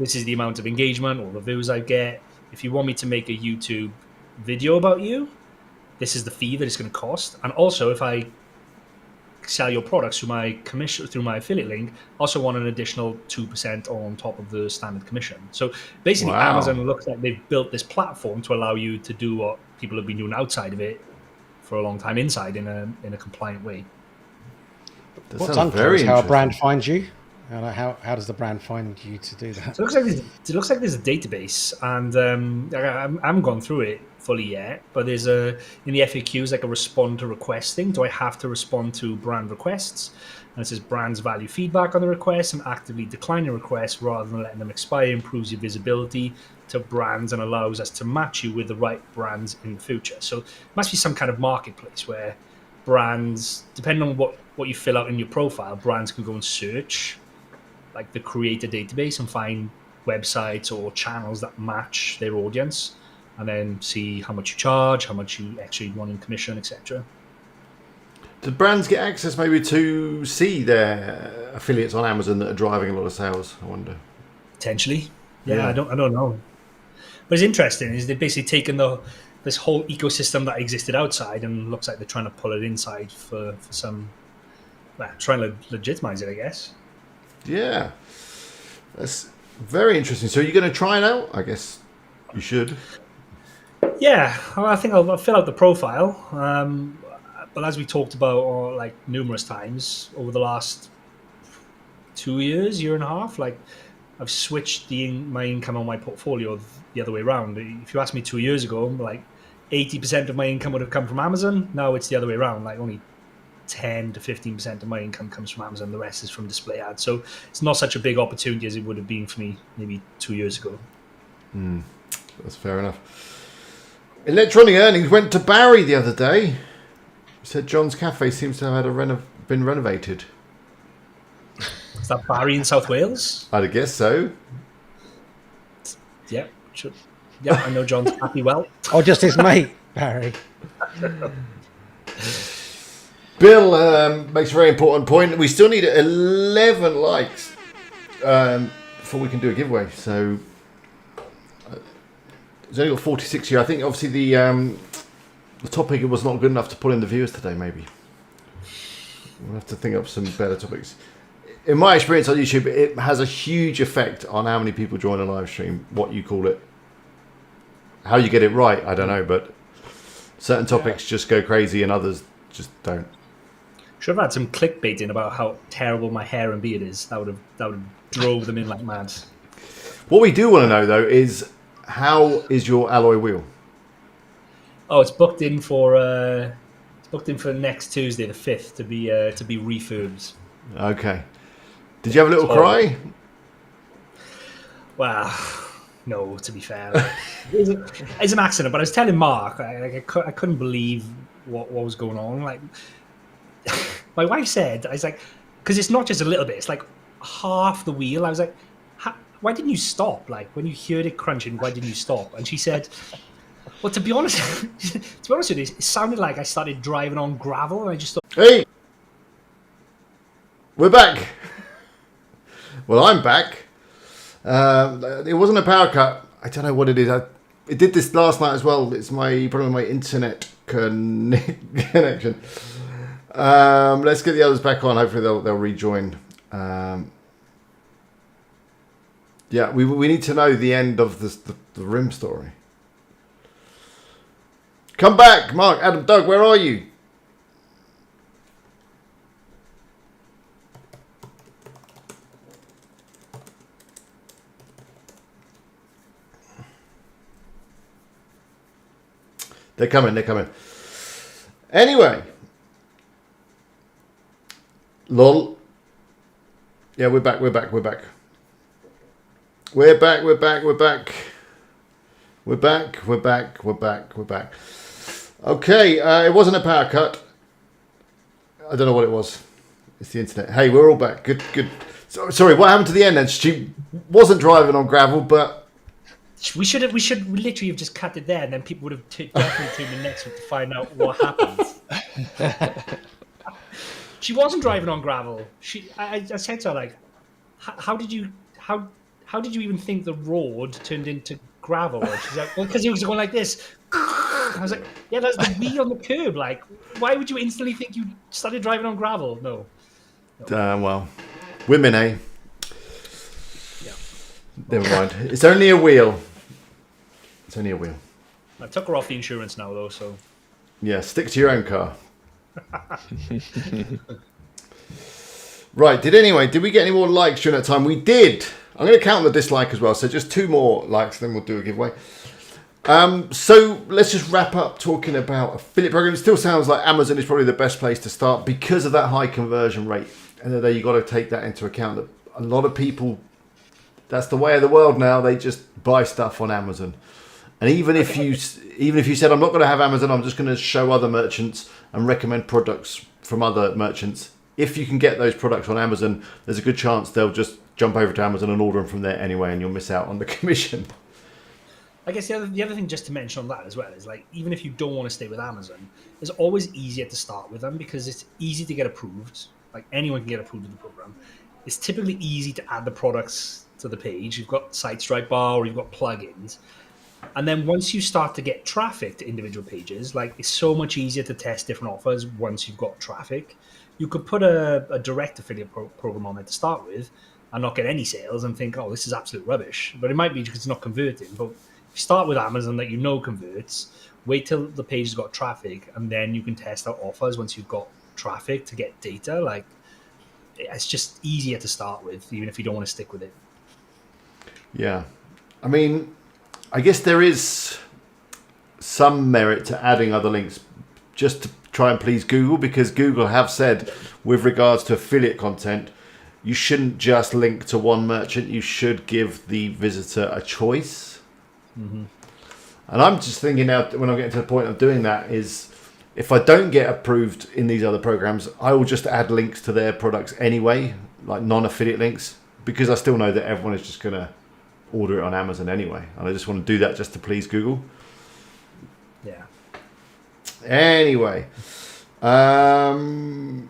This is the amount of engagement or the views I get. If you want me to make a YouTube video about you, this is the fee that it's going to cost. And also, if I sell your products through my affiliate link, also want an additional 2% on top of the standard commission. So basically, Amazon looks like they've built this platform to allow you to do what people have been doing outside of it for a long time inside in a compliant way. What's unclear is how a brand finds you. How does the brand find you to do that? So it looks like there's a database, and I haven't gone through it fully yet. But there's in the FAQs like a respond to request thing. Do I have to respond to brand requests? And it says brands value feedback on the request and actively declining requests rather than letting them expire improves your visibility to brands and allows us to match you with the right brands in the future. So it must be some kind of marketplace where brands, depending on what you fill out in your profile, brands can go and search like the creator database and find websites or channels that match their audience and then see how much you charge, how much you actually want in commission, etc. Do brands get access maybe to see their affiliates on Amazon that are driving a lot of sales? I wonder. Potentially. Yeah. I don't know. But it's interesting is they've basically taken this whole ecosystem that existed outside and looks like they're trying to pull it inside for some, trying to legitimize it, I guess. Yeah, that's very interesting. So you're going to try it out? I guess you should. Yeah, I think I'll fill out the profile. But as we talked about like numerous times over the last 2 years, year and a half, like I've switched my income on my portfolio the other way around. If you asked me 2 years ago, like 80% of my income would have come from Amazon. Now it's the other way around. Like only 10 to 15% of my income comes from Amazon. The rest is from display ads. So it's not such a big opportunity as it would have been for me maybe 2 years ago. That's fair enough. Electronic earnings went to Barry the other day. He said John's Cafe seems to have been renovated. Is that Barry in South Wales? I'd guess so. Yeah, sure. Yeah, I know John's happy well. Oh, just his mate, Barry. Bill makes a very important point. We still need 11 likes before we can do a giveaway. So it's only got 46 here. I think obviously the topic was not good enough to pull in the viewers today. Maybe we'll have to think of some better topics. In my experience on YouTube, it has a huge effect on how many people join a live stream. What you call it, how you get it right, I don't know, but certain topics just go crazy and others just don't. Should have had some clickbaiting about how terrible my hair and beard is. That would have drove them in like mad. What we do want to know though is how is your alloy wheel? Oh, it's booked in for next Tuesday, the 5th, to be refurbed. Okay. Did you have a little cry? Well, no. To be fair, it's an accident. But I was telling Mark, I couldn't believe what was going on. Like, my wife said, I was like, because it's not just a little bit; it's like half the wheel. I was like, why didn't you stop? Like when you heard it crunching, why didn't you stop? And she said, well, to be honest, with you, it sounded like I started driving on gravel, and I just thought, Hey, we're back. Well, I'm back. It wasn't a power cut. I don't know what it is. It did this last night as well. It's probably my internet connection. Let's get the others back on. Hopefully they'll rejoin. Yeah, we need to know the end of the Rim story. Come back, Mark, Adam, Doug, where are you? They're coming. Anyway. Lol. Yeah, we're back. We're back. Okay, it wasn't a power cut. I don't know what it was. It's the internet. Hey, we're all back. Good. Sorry, what happened to the end then? She wasn't driving on gravel, but... We should literally have just cut it there, and then people would have definitely tuned in next week to find out what happened. She wasn't driving on gravel. I said to her, like, how did you even think the road turned into gravel? And she's like, well, because he was going like this. I was like, yeah, that's the wheel on the curb. Like, why would you instantly think you started driving on gravel? No. Well, women, eh? Yeah. Never mind. It's only a wheel. I took her off the insurance now, though, so... Yeah, stick to your own car. Right, did we get any more likes during that time? We did. I'm going to count the dislike as well, so just 2 more likes, then we'll do a giveaway. So let's just wrap up talking about affiliate programs. It still sounds like Amazon is probably the best place to start because of that high conversion rate. And then you've got to take that into account, that a lot of people, that's the way of the world now, they just buy stuff on Amazon. And even if you said, I'm not going to have Amazon, I'm just going to show other merchants and recommend products from other merchants. If you can get those products on Amazon, there's a good chance they'll just jump over to Amazon and order them from there anyway, and you'll miss out on the commission. I guess the other thing just to mention on that as well is, like, even if you don't want to stay with Amazon, it's always easier to start with them because it's easy to get approved. Like, anyone can get approved in the program. It's typically easy to add the products to the page. You've got site stripe bar or you've got plugins. And then once you start to get traffic to individual pages, like, it's so much easier to test different offers once you've got traffic. You could put a direct affiliate program on there to start with and not get any sales and think, oh, this is absolute rubbish. But it might be because it's not converting. But if you start with Amazon that you know converts, wait till the page has got traffic, and then you can test out offers once you've got traffic to get data. Like, it's just easier to start with, even if you don't want to stick with it. Yeah. I mean, I guess there is some merit to adding other links just to try and please Google, because Google have said with regards to affiliate content, you shouldn't just link to one merchant. You should give the visitor a choice. Mm-hmm. And I'm just thinking now, when I'm getting to the point of doing that, is if I don't get approved in these other programs, I will just add links to their products anyway, like non-affiliate links, because I still know that everyone is just going to order it on Amazon anyway. And I just want to do that just to please Google. Yeah. Anyway. Don't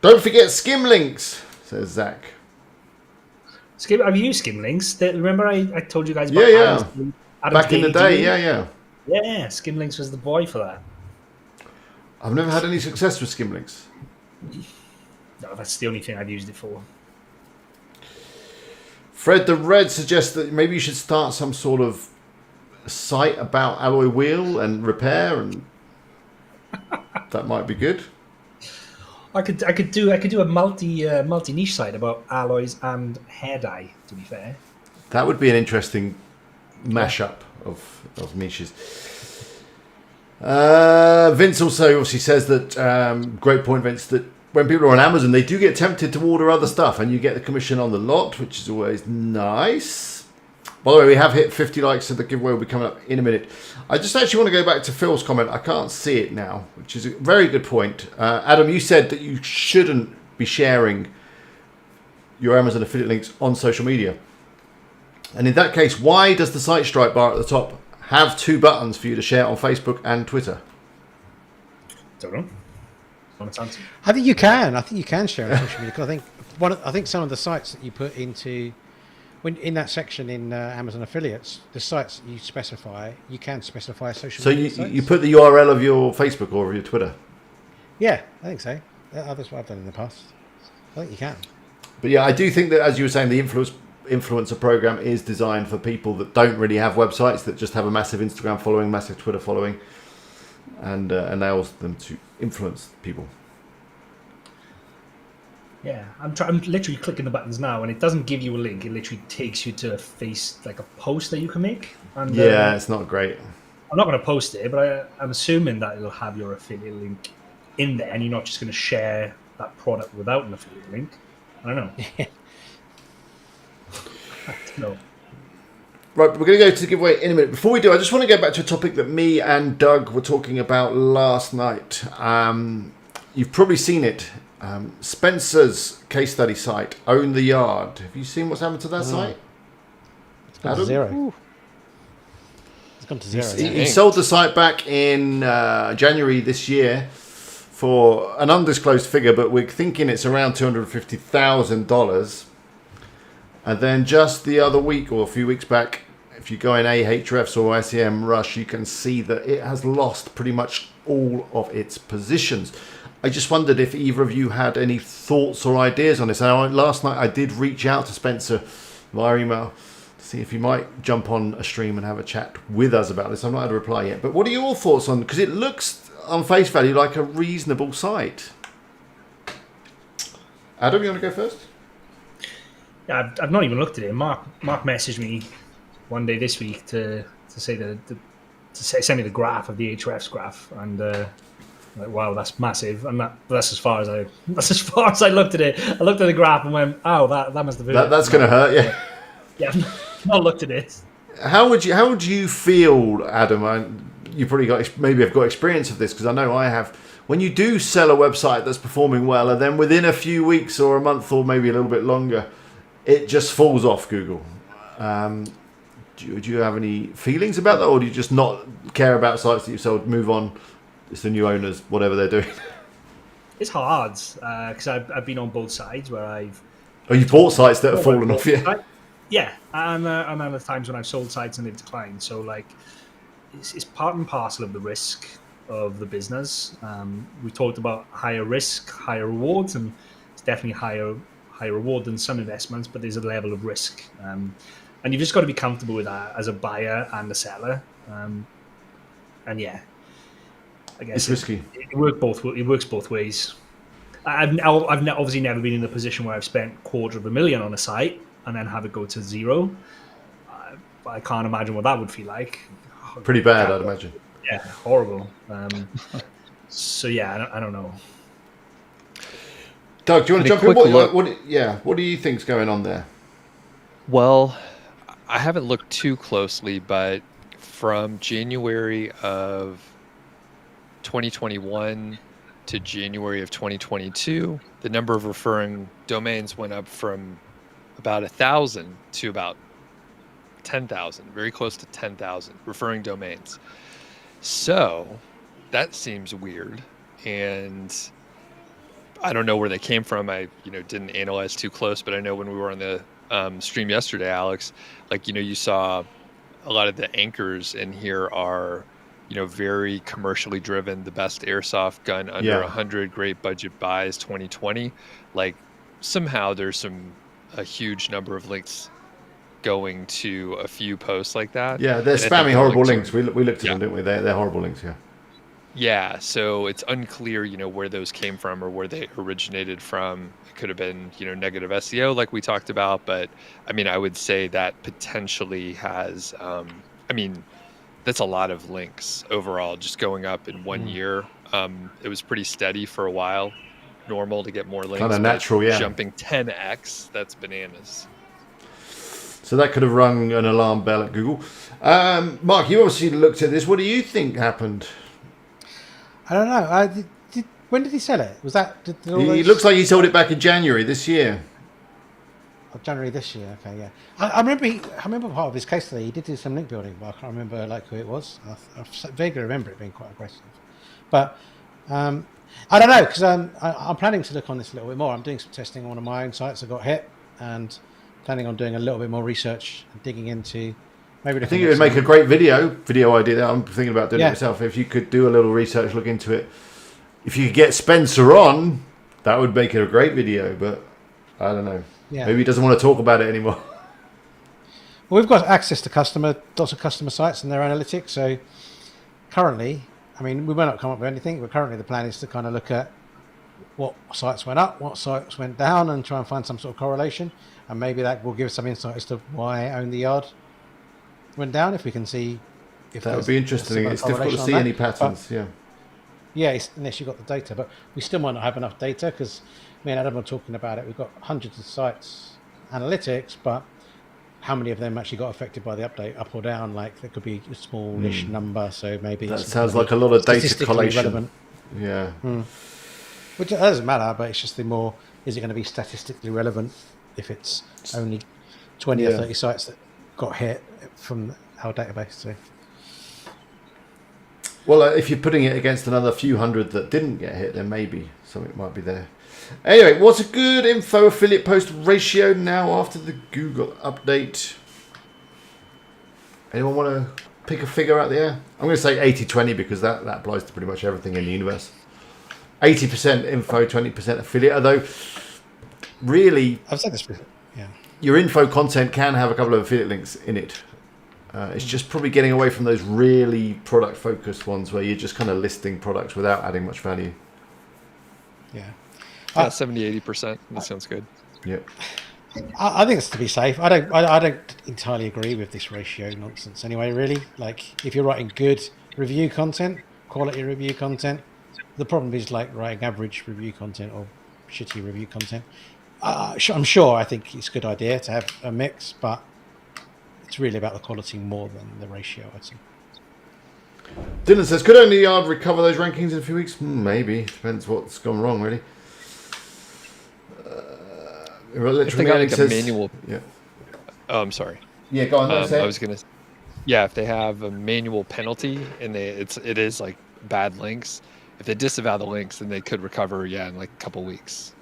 forget skim links, says Zach. I've used skim links. Remember I told you guys about Adam's back in the day, Yeah, skim links was the boy for that. I've never had any success with skim links. No, that's the only thing I've used it for. Fred the Red suggests that maybe you should start some sort of site about alloy wheel and repair, and that might be good. I could do a multi niche site about alloys and hair dye. To be fair, that would be an interesting mashup of niches. Vince also obviously says that great point, Vince, that when people are on Amazon, they do get tempted to order other stuff, and you get the commission on the lot, which is always nice. By the way, we have hit 50 likes, so the giveaway will be coming up in a minute. I just actually want to go back to Phil's comment. I can't see it now, which is a very good point. Adam, you said that you shouldn't be sharing your Amazon affiliate links on social media. And in that case, why does the site stripe bar at the top have 2 buttons for you to share on Facebook and Twitter? Don't know. Honest answer. I think you can. I think you can share on social media because I think some of the sites that you put into when in that section in Amazon affiliates, the sites that you specify, you can specify social So media. you, sites. you put the URL of your Facebook or your Twitter. Yeah, I think so. That's what I've done in the past. I think you can. But yeah, I do think that, as you were saying, the influencer program is designed for people that don't really have websites, that just have a massive Instagram following, massive Twitter following, and allows them to influence people. Yeah, I'm literally clicking the buttons now, and it doesn't give you a link. It literally takes you to a post that you can make. And Yeah, it's not great. I'm not going to post it, but I'm assuming that it'll have your affiliate link in there, and you're not just going to share that product without an affiliate link. I don't know. I don't know. Right, we're going to go to the giveaway in a minute. Before we do, I just want to go back to a topic that me and Doug were talking about last night. You've probably seen it. Spencer's case study site, Own the Yard. Have you seen what's happened to that site? It's gone to zero. It's gone to zero. He sold the site back in January this year for an undisclosed figure, but we're thinking it's around $250,000. And then just the other week or a few weeks back, if you go in Ahrefs or ICM Rush, you can see that it has lost pretty much all of its positions. I just wondered if either of you had any thoughts or ideas on this. Last night I did reach out to Spencer via email to see if he might jump on a stream and have a chat with us about this. I've not had a reply yet. But what are your thoughts on, because it looks on face value like a reasonable site. Adam, you want to go first? Yeah, I've not even looked at it. Mark messaged me one day this week to say send me the graph of the Ahrefs graph, and like, wow, that's massive. And that's as far as I looked at it. I looked at the graph and went, oh, that must have been That's going to hurt, yeah. Yeah, I've not looked at it. How would you feel, Adam? You probably have got experience of this, because I know I have. When you do sell a website that's performing well, and then within a few weeks or a month or maybe a little bit longer, it just falls off Google. Do you have any feelings about that, or do you just not care about sites that you've sold? Move on. It's the new owners, whatever they're doing. It's hard because I've been on both sides where I've. Oh, you bought sites that have fallen off, yeah. Yeah, and the times when I've sold sites and they've declined. So like, it's part and parcel of the risk of the business. We talked about higher risk, higher rewards, and it's definitely higher reward than some investments, but there's a level of risk, and you've just got to be comfortable with that as a buyer and a seller. And yeah, I guess it's risky. It works both ways. I've obviously never been in the position where I've spent $250,000 on a site and then have it go to zero. I can't imagine what that would feel like. Pretty bad, I'd imagine. Yeah, horrible. So yeah, I don't know. Doug, do you want to jump in? What do you think's going on there? Well, I haven't looked too closely, but from January of 2021 to January of 2022, the number of referring domains went up from about 1,000 to about 10,000, very close to 10,000 referring domains. So that seems weird, and I don't know where they came from. I didn't analyze too close, but I know when we were on the stream yesterday, Alex, you saw a lot of the anchors in here are very commercially driven. The best airsoft gun under 100, great budget buys 2020. Like somehow there's a huge number of links going to a few posts like that. Yeah, they're spamming horrible links. We looked at them, didn't we? They're horrible links, yeah. Yeah, so it's unclear, where those came from or where they originated from. It could have been, negative SEO like we talked about, but I would say that potentially has, that's a lot of links overall, just going up in 1 year. It was pretty steady for a while, normal to get more links. Kind of natural, yeah. Jumping 10x, that's bananas. So that could have rung an alarm bell at Google. Mark, you obviously looked at this. What do you think happened? I don't know. When did he sell it? Was that? Did all He those- looks like he sold it back in January this year. Oh, January this year. Okay, yeah. I remember part of his case study. He did do some link building, but I can't remember like who it was. I vaguely remember it being quite aggressive. But I don't know because I'm planning to look on this a little bit more. I'm doing some testing on one of my own sites that got hit, and planning on doing a little bit more research and digging into. Maybe I think it would make a great video idea. That I'm thinking about doing Yeah. it myself. If you could do a little research, look into it. If you could get Spencer on, that would make it a great video. But I don't know. Yeah. Maybe he doesn't want to talk about it anymore. Well, we've got access to lots of customer sites and their analytics. So currently, I mean, we might not come up with anything, but currently the plan is to kind of look at what sites went up, what sites went down, and try and find some sort of correlation. And maybe that will give us some insight as to why Own the Yard went down. If we can see, if That would there's be a interesting. similar It's difficult to correlation see on any that. patterns. Yeah. Yeah, unless you've got the data, but we still might not have enough data because me and Adam were talking about it. We've got hundreds of sites analytics, but how many of them actually got affected by the update, up or down? Like there could be a smallish number, so maybe That it's sounds gonna like be a lot of data statistically collation. relevant. Yeah. Which doesn't matter, but it's just the more is it going to be statistically relevant if it's only 20 or Yeah. 30 sites that got hit from our database? So Well, if you're putting it against another few hundred that didn't get hit, then maybe something might be there. Anyway, what's a good info affiliate post ratio now after the Google update? Anyone want to pick a figure out there? I'm going to say 80-20 because that applies to pretty much everything in the universe. 80% info, 20% affiliate. Although, really, I've said this before. Yeah. your info content can have a couple of affiliate links in it. It's just probably getting away from those really product-focused ones where you're just kind of listing products without adding much value. Yeah. 70-80%. That sounds good. Yeah. I think it's to be safe. I don't entirely agree with this ratio nonsense anyway, really. Like if you're writing good review content, quality review content, the problem is like writing average review content or shitty review content. I'm sure I think it's a good idea to have a mix, but it's really about the quality more than the ratio, I'd say. Dylan says, could only Yard recover those rankings in a few weeks? Maybe. Depends what's gone wrong, really. If they got like a manual. Yeah. Oh, I'm sorry. Yeah, go on. I was gonna. Yeah, if they have a manual penalty and it is like bad links, if they disavow the links, then they could recover. Yeah, in like a couple weeks.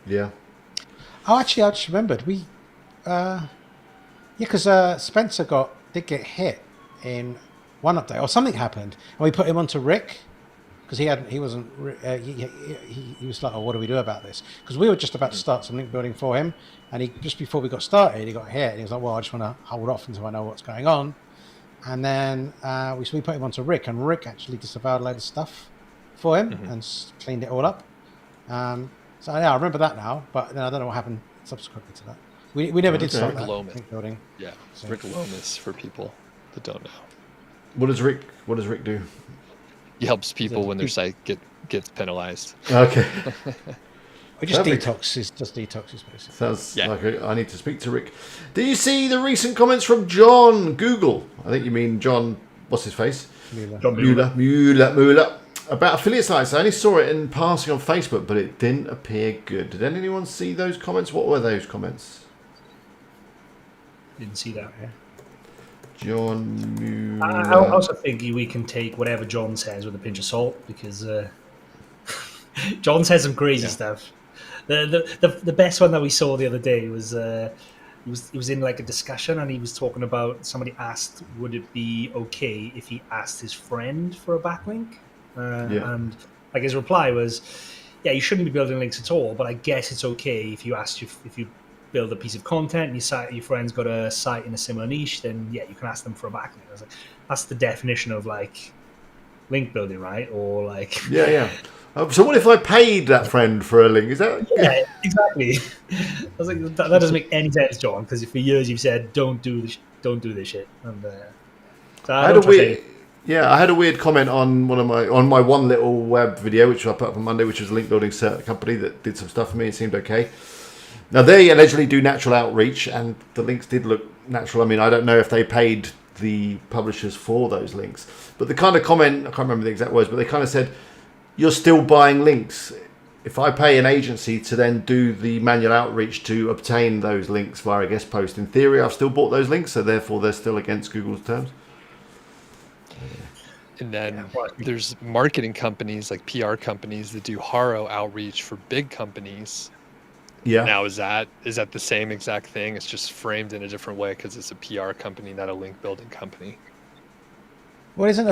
Yeah. Oh, actually, I just remembered because Spencer did get hit in one update or something happened, and we put him onto Rick because he was like, oh, what do we do about this? Because we were just about to start some link building for him, and he just before we got started, he got hit, and he was like, well, I just want to hold off until I know what's going on. And then we put him onto Rick, and Rick actually disavowed a load of stuff for him and cleaned it all up. So yeah, I remember that now, but then I don't know what happened subsequently to that. We never did start that link building. Yeah, So- Rick Lomas for people that don't know. What does Rick do? He helps people when their site gets penalized. Okay. It just Perfect. detoxes basically. Sounds Yeah. like I need to speak to Rick. Did you see the recent comments from John Google? I think you mean John, what's his face? Mueller. About affiliate sites. I only saw it in passing on Facebook, but it didn't appear good. Did anyone see those comments? What were those comments? Didn't see that. Yeah. John Mueller. I also think we can take whatever John says with a pinch of salt because John says some crazy stuff. The best one that we saw the other day was he was in like a discussion and he was talking about somebody asked would it be okay if he asked his friend for a backlink, and like his reply was, yeah, you shouldn't be building links at all, but I guess it's okay if you build a piece of content and your friend's got a site in a similar niche, then yeah, you can ask them for a backlink. I was like, that's the definition of like link building, right? Or like Yeah. So what if I paid that friend for a link? Is that? yeah, exactly. I was like, that doesn't make any sense, John, because for years you've said don't do this shit. And so I had a weird comment on my one little web video, which I put up on Monday, which was a link building company that did some stuff for me. It seemed okay. Now they allegedly do natural outreach, and the links did look natural. I mean, I don't know if they paid the publishers for those links, but the kind of comment, I can't remember the exact words, but they kind of said, you're still buying links. If I pay an agency to then do the manual outreach to obtain those links via a guest post, in theory, I've still bought those links, so therefore they're still against Google's terms. And then there's marketing companies like PR companies that do haro outreach for big companies. Yeah. Now, is that the same exact thing? It's just framed in a different way because it's a PR company, not a link building company. Well, isn't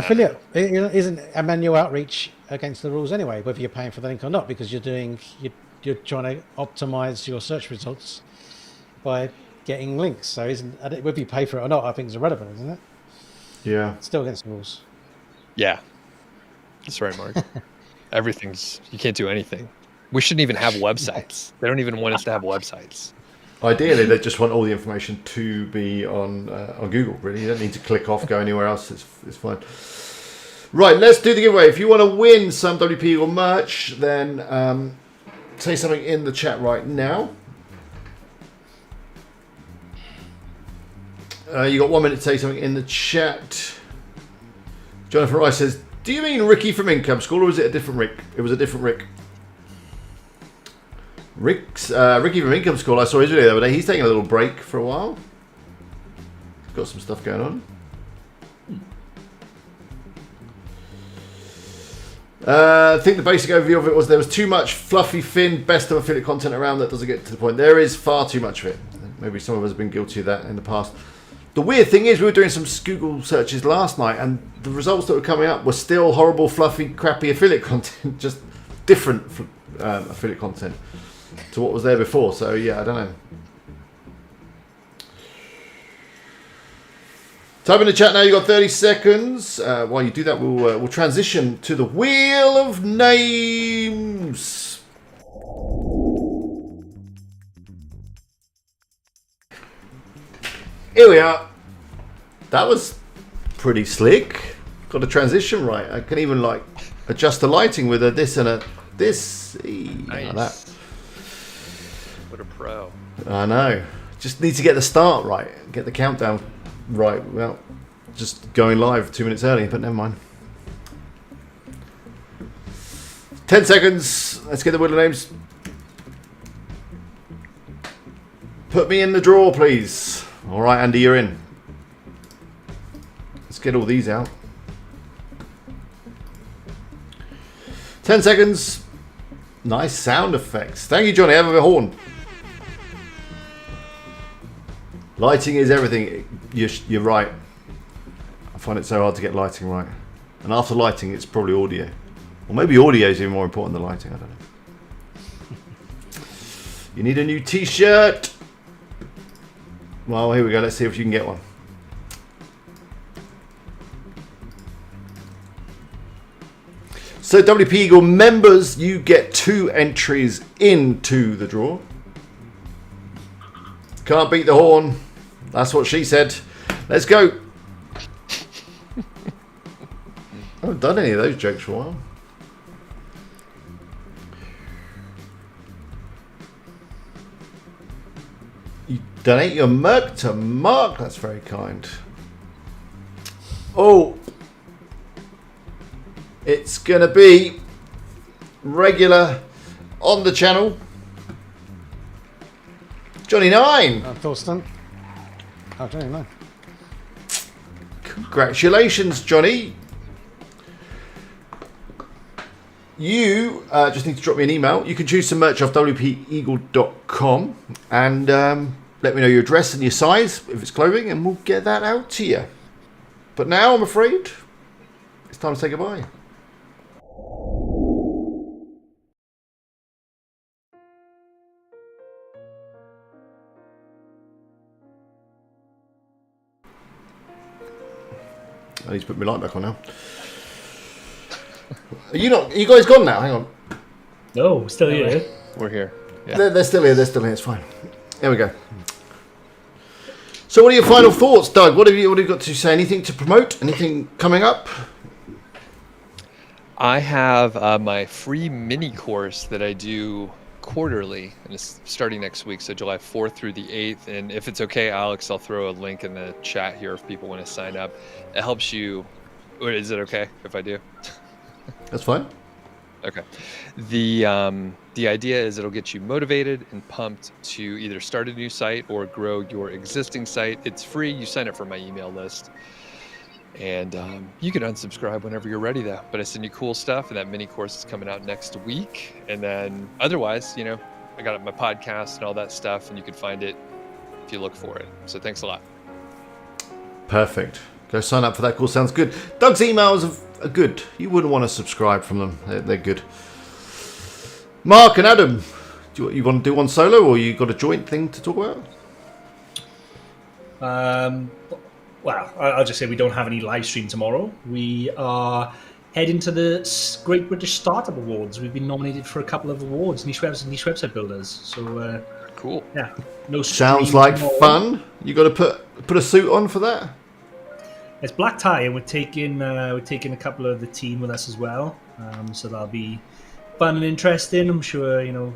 a manual outreach against the rules anyway, whether you're paying for the link or not, because you're trying to optimize your search results by getting links. So whether you pay for it or not, I think is irrelevant, isn't it? Yeah. It's still against the rules. Yeah, that's right, Mark. You can't do anything. We shouldn't even have websites. They don't even want us to have websites. Ideally, they just want all the information to be on Google, really. You don't need to click off, go anywhere else. It's fine. Right, let's do the giveaway. If you want to win some WP Eagle merch, then say something in the chat right now. You got 1 minute to say something in the chat. Jonathan Rice says, do you mean Ricky from Income School, or was it a different Rick? It was a different Rick. Ricky from Income School, I saw his video the other day. He's taking a little break for a while. He's got some stuff going on. I think the basic overview of it was there was too much fluffy, thin, best of affiliate content around that doesn't get to the point. There is far too much of it. Maybe some of us have been guilty of that in the past. The weird thing is we were doing some Google searches last night and the results that were coming up were still horrible, fluffy, crappy affiliate content. Just different affiliate content to what was there before. So yeah, I don't know. Type in the chat now. You got 30 seconds. While you do that, we'll transition to the Wheel of Names. Here we are. That was pretty slick. Got the transition right. I can even like adjust the lighting with a this and a this. Nice. Like that. What a pro. I know. Just need to get the start right. Get the countdown right. Well, just going live 2 minutes early, but never mind. 10 seconds. Let's get the Wheel of Names. Put me in the draw, please. All right, Andy, you're in. Let's get all these out. 10 seconds. Nice sound effects. Thank you, Johnny. Have a horn. Lighting is everything. You're right. I find it so hard to get lighting right. And after lighting, it's probably audio. Or maybe audio is even more important than lighting. I don't know. You need a new t-shirt. Well, here we go. Let's see if you can get one. So WP Eagle members, you get 2 entries into the draw. Can't beat the horn. That's what she said. Let's go. I haven't done any of those jokes for a while. You donate your merc to Mark. That's very kind. Oh. It's going to be regular on the channel. Johnny 9. Thorsten. Oh, Johnny 9. Congratulations, Johnny. You just need to drop me an email. You can choose some merch off wpeagle.com and let me know your address and your size if it's clothing, and we'll get that out to you. But now, I'm afraid, it's time to say goodbye. I need to put my light back on now. Are you guys gone now? Hang on. No, still here. We're here. Yeah. They're still here. They're still here. It's fine. There we go. So, what are your final thoughts, Doug? What have you got to say? Anything to promote? Anything coming up? I have my free mini course that I do quarterly, and it's starting next week, so July 4th through the 8th. And if it's okay, Alex, I'll throw a link in the chat here if people want to sign up. It helps you. Is it okay if I do? That's fine. Okay. The idea is it'll get you motivated and pumped to either start a new site or grow your existing site. It's free. You sign up for my email list, and you can unsubscribe whenever you're ready, though. But I send you cool stuff, and that mini course is coming out next week. And then otherwise, I got my podcast and all that stuff, and you can find it if you look for it. So thanks a lot. Perfect. Go sign up for that course. Sounds good. Doug's emails are good. You wouldn't want to subscribe from them. They're good. Mark and Adam, you want to do one solo, or you got a joint thing to talk about? Well, I'll just say we don't have any live stream tomorrow. We are heading to the Great British Startup Awards. We've been nominated for a couple of awards, niche website builders. So Cool. yeah, no. Sounds stream like tomorrow. fun. You got to put a suit on for that. It's black tie, and we're taking a couple of the team with us as well. So that'll be fun and interesting. I'm sure the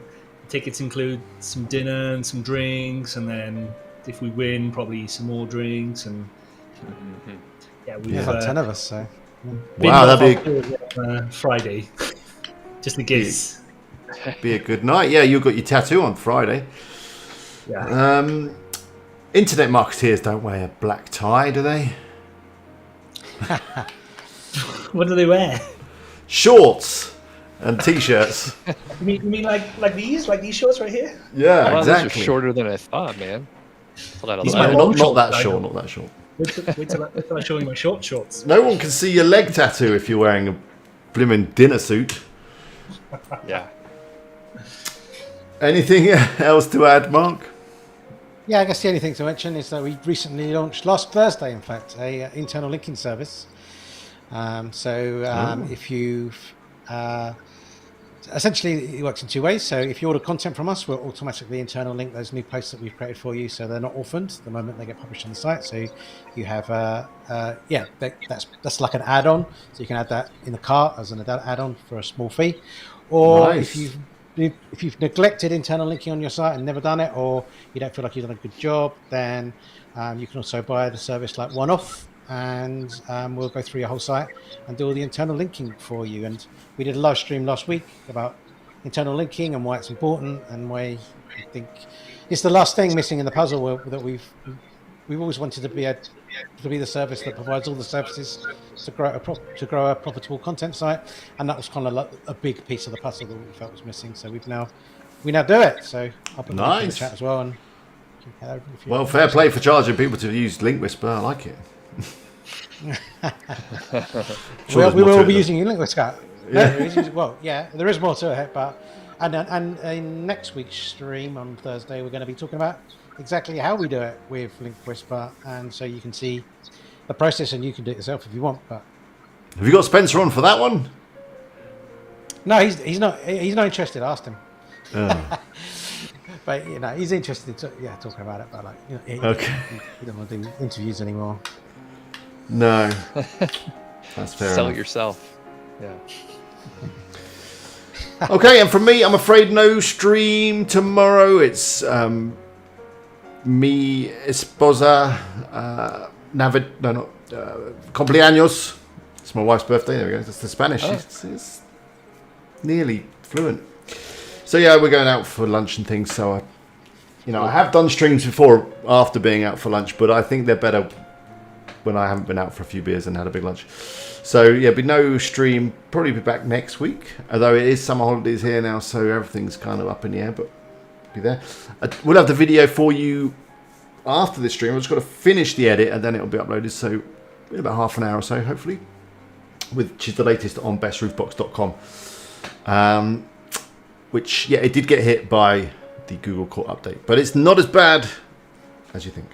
tickets include some dinner and some drinks, and then if we win, probably some more drinks. And yeah, we've There's like 10 of us, so. Wow, that'd Friday, just in case. be a good night. Yeah, you got your tattoo on Friday. Yeah. Internet marketeers don't wear a black tie, do they? What do they wear? Shorts and t-shirts. You mean like these shorts right here? Yeah, Wow, exactly. those are shorter than I thought, man. These No, are my not, long not shorts, that I short, know. not that short. Wait till I show you my shorts. No one can see your leg tattoo if you're wearing a blimmin' dinner suit. Yeah. Anything else to add, Mark? Yeah, I guess the only thing to mention is that we recently launched, last Thursday, in fact, a internal linking service. If you've essentially it works in two ways. So if you order content from us, we'll automatically internal link those new posts that we've created for you, so they're not orphaned the moment they get published on the site. So you have that's like an add-on. So you can add that in the cart as an add-on for a small fee. Or Nice. if you've neglected internal linking on your site and never done it, or you don't feel like you've done a good job, then you can also buy the service like one-off, and we'll go through your whole site and do all the internal linking for you. And we did a live stream last week about internal linking and why it's important, and why I think it's the last thing missing in the puzzle that we've always wanted to be the service that provides all the services to grow a profitable content site, and that was kind of like a big piece of the puzzle that we felt was missing. So we now do it. So I'll put the link in the Nice. chat as well. And if you- Well, fair play for charging people to use Link Whisper. I like it. Sure there's we more to will it be than- using Link Scott. There is more to it, but and in next week's stream on Thursday, we're going to be talking about exactly how we do it with Link Whisper, and so you can see the process, and you can do it yourself if you want. But Have you got Spencer on for that one? no, he's not interested. I asked him, Oh, but he's interested. Talking about it, but he okay. doesn't want to do interviews anymore. No. That's fair Sell enough. it yourself. Yeah. Okay, and from me, I'm afraid no stream tomorrow. It's mi esposa cumpleaños. It's my wife's birthday. There we go. That's the Spanish. Oh. She's nearly fluent. So yeah, we're going out for lunch and things. So I have done streams before after being out for lunch, but I think they're better when I haven't been out for a few beers and had a big lunch. So yeah, be no stream. Probably be back next week. Although it is summer holidays here now, so everything's kind of up in the air. But be there. We'll have the video for you after this stream. I've just got to finish the edit and then it'll be uploaded. So in about half an hour or so, hopefully, which is the latest on bestroofbox.com. Which it did get hit by the Google Core update, but it's not as bad as you think.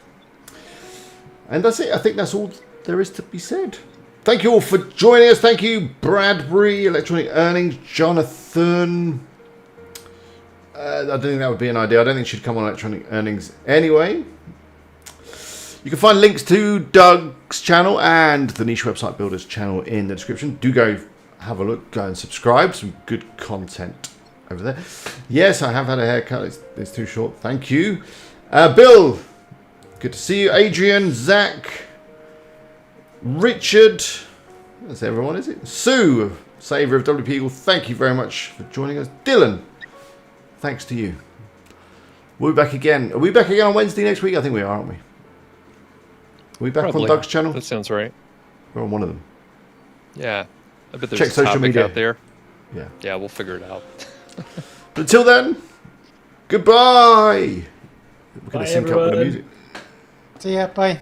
And that's it. I think that's all there is to be said. Thank you all for joining us. Thank you, Bradbury, Electronic Earnings, Jonathan. I don't think that would be an idea. I don't think it should come on Electronic Earnings anyway. You can find links to Doug's channel and the Niche Website Builders channel in the description. Do go have a look, go and subscribe. Some good content over there. Yes, I have had a haircut. It's too short. Thank you. Bill, good to see you. Adrian, Zach, Richard. That's everyone, is it? Sue, Saviour of WP Eagle, thank you very much for joining us. Dylan, thanks to you. We'll be back again. Are we back again on Wednesday next week? I think we are, aren't we? Are we back Probably. on Doug's channel? That sounds right. We're on one of them. Yeah. I bet there's Check a social topic media out there. Yeah. Yeah, we'll figure it out. But until then, goodbye. We're going Bye, to sync up with the everyone. music. See ya. Bye.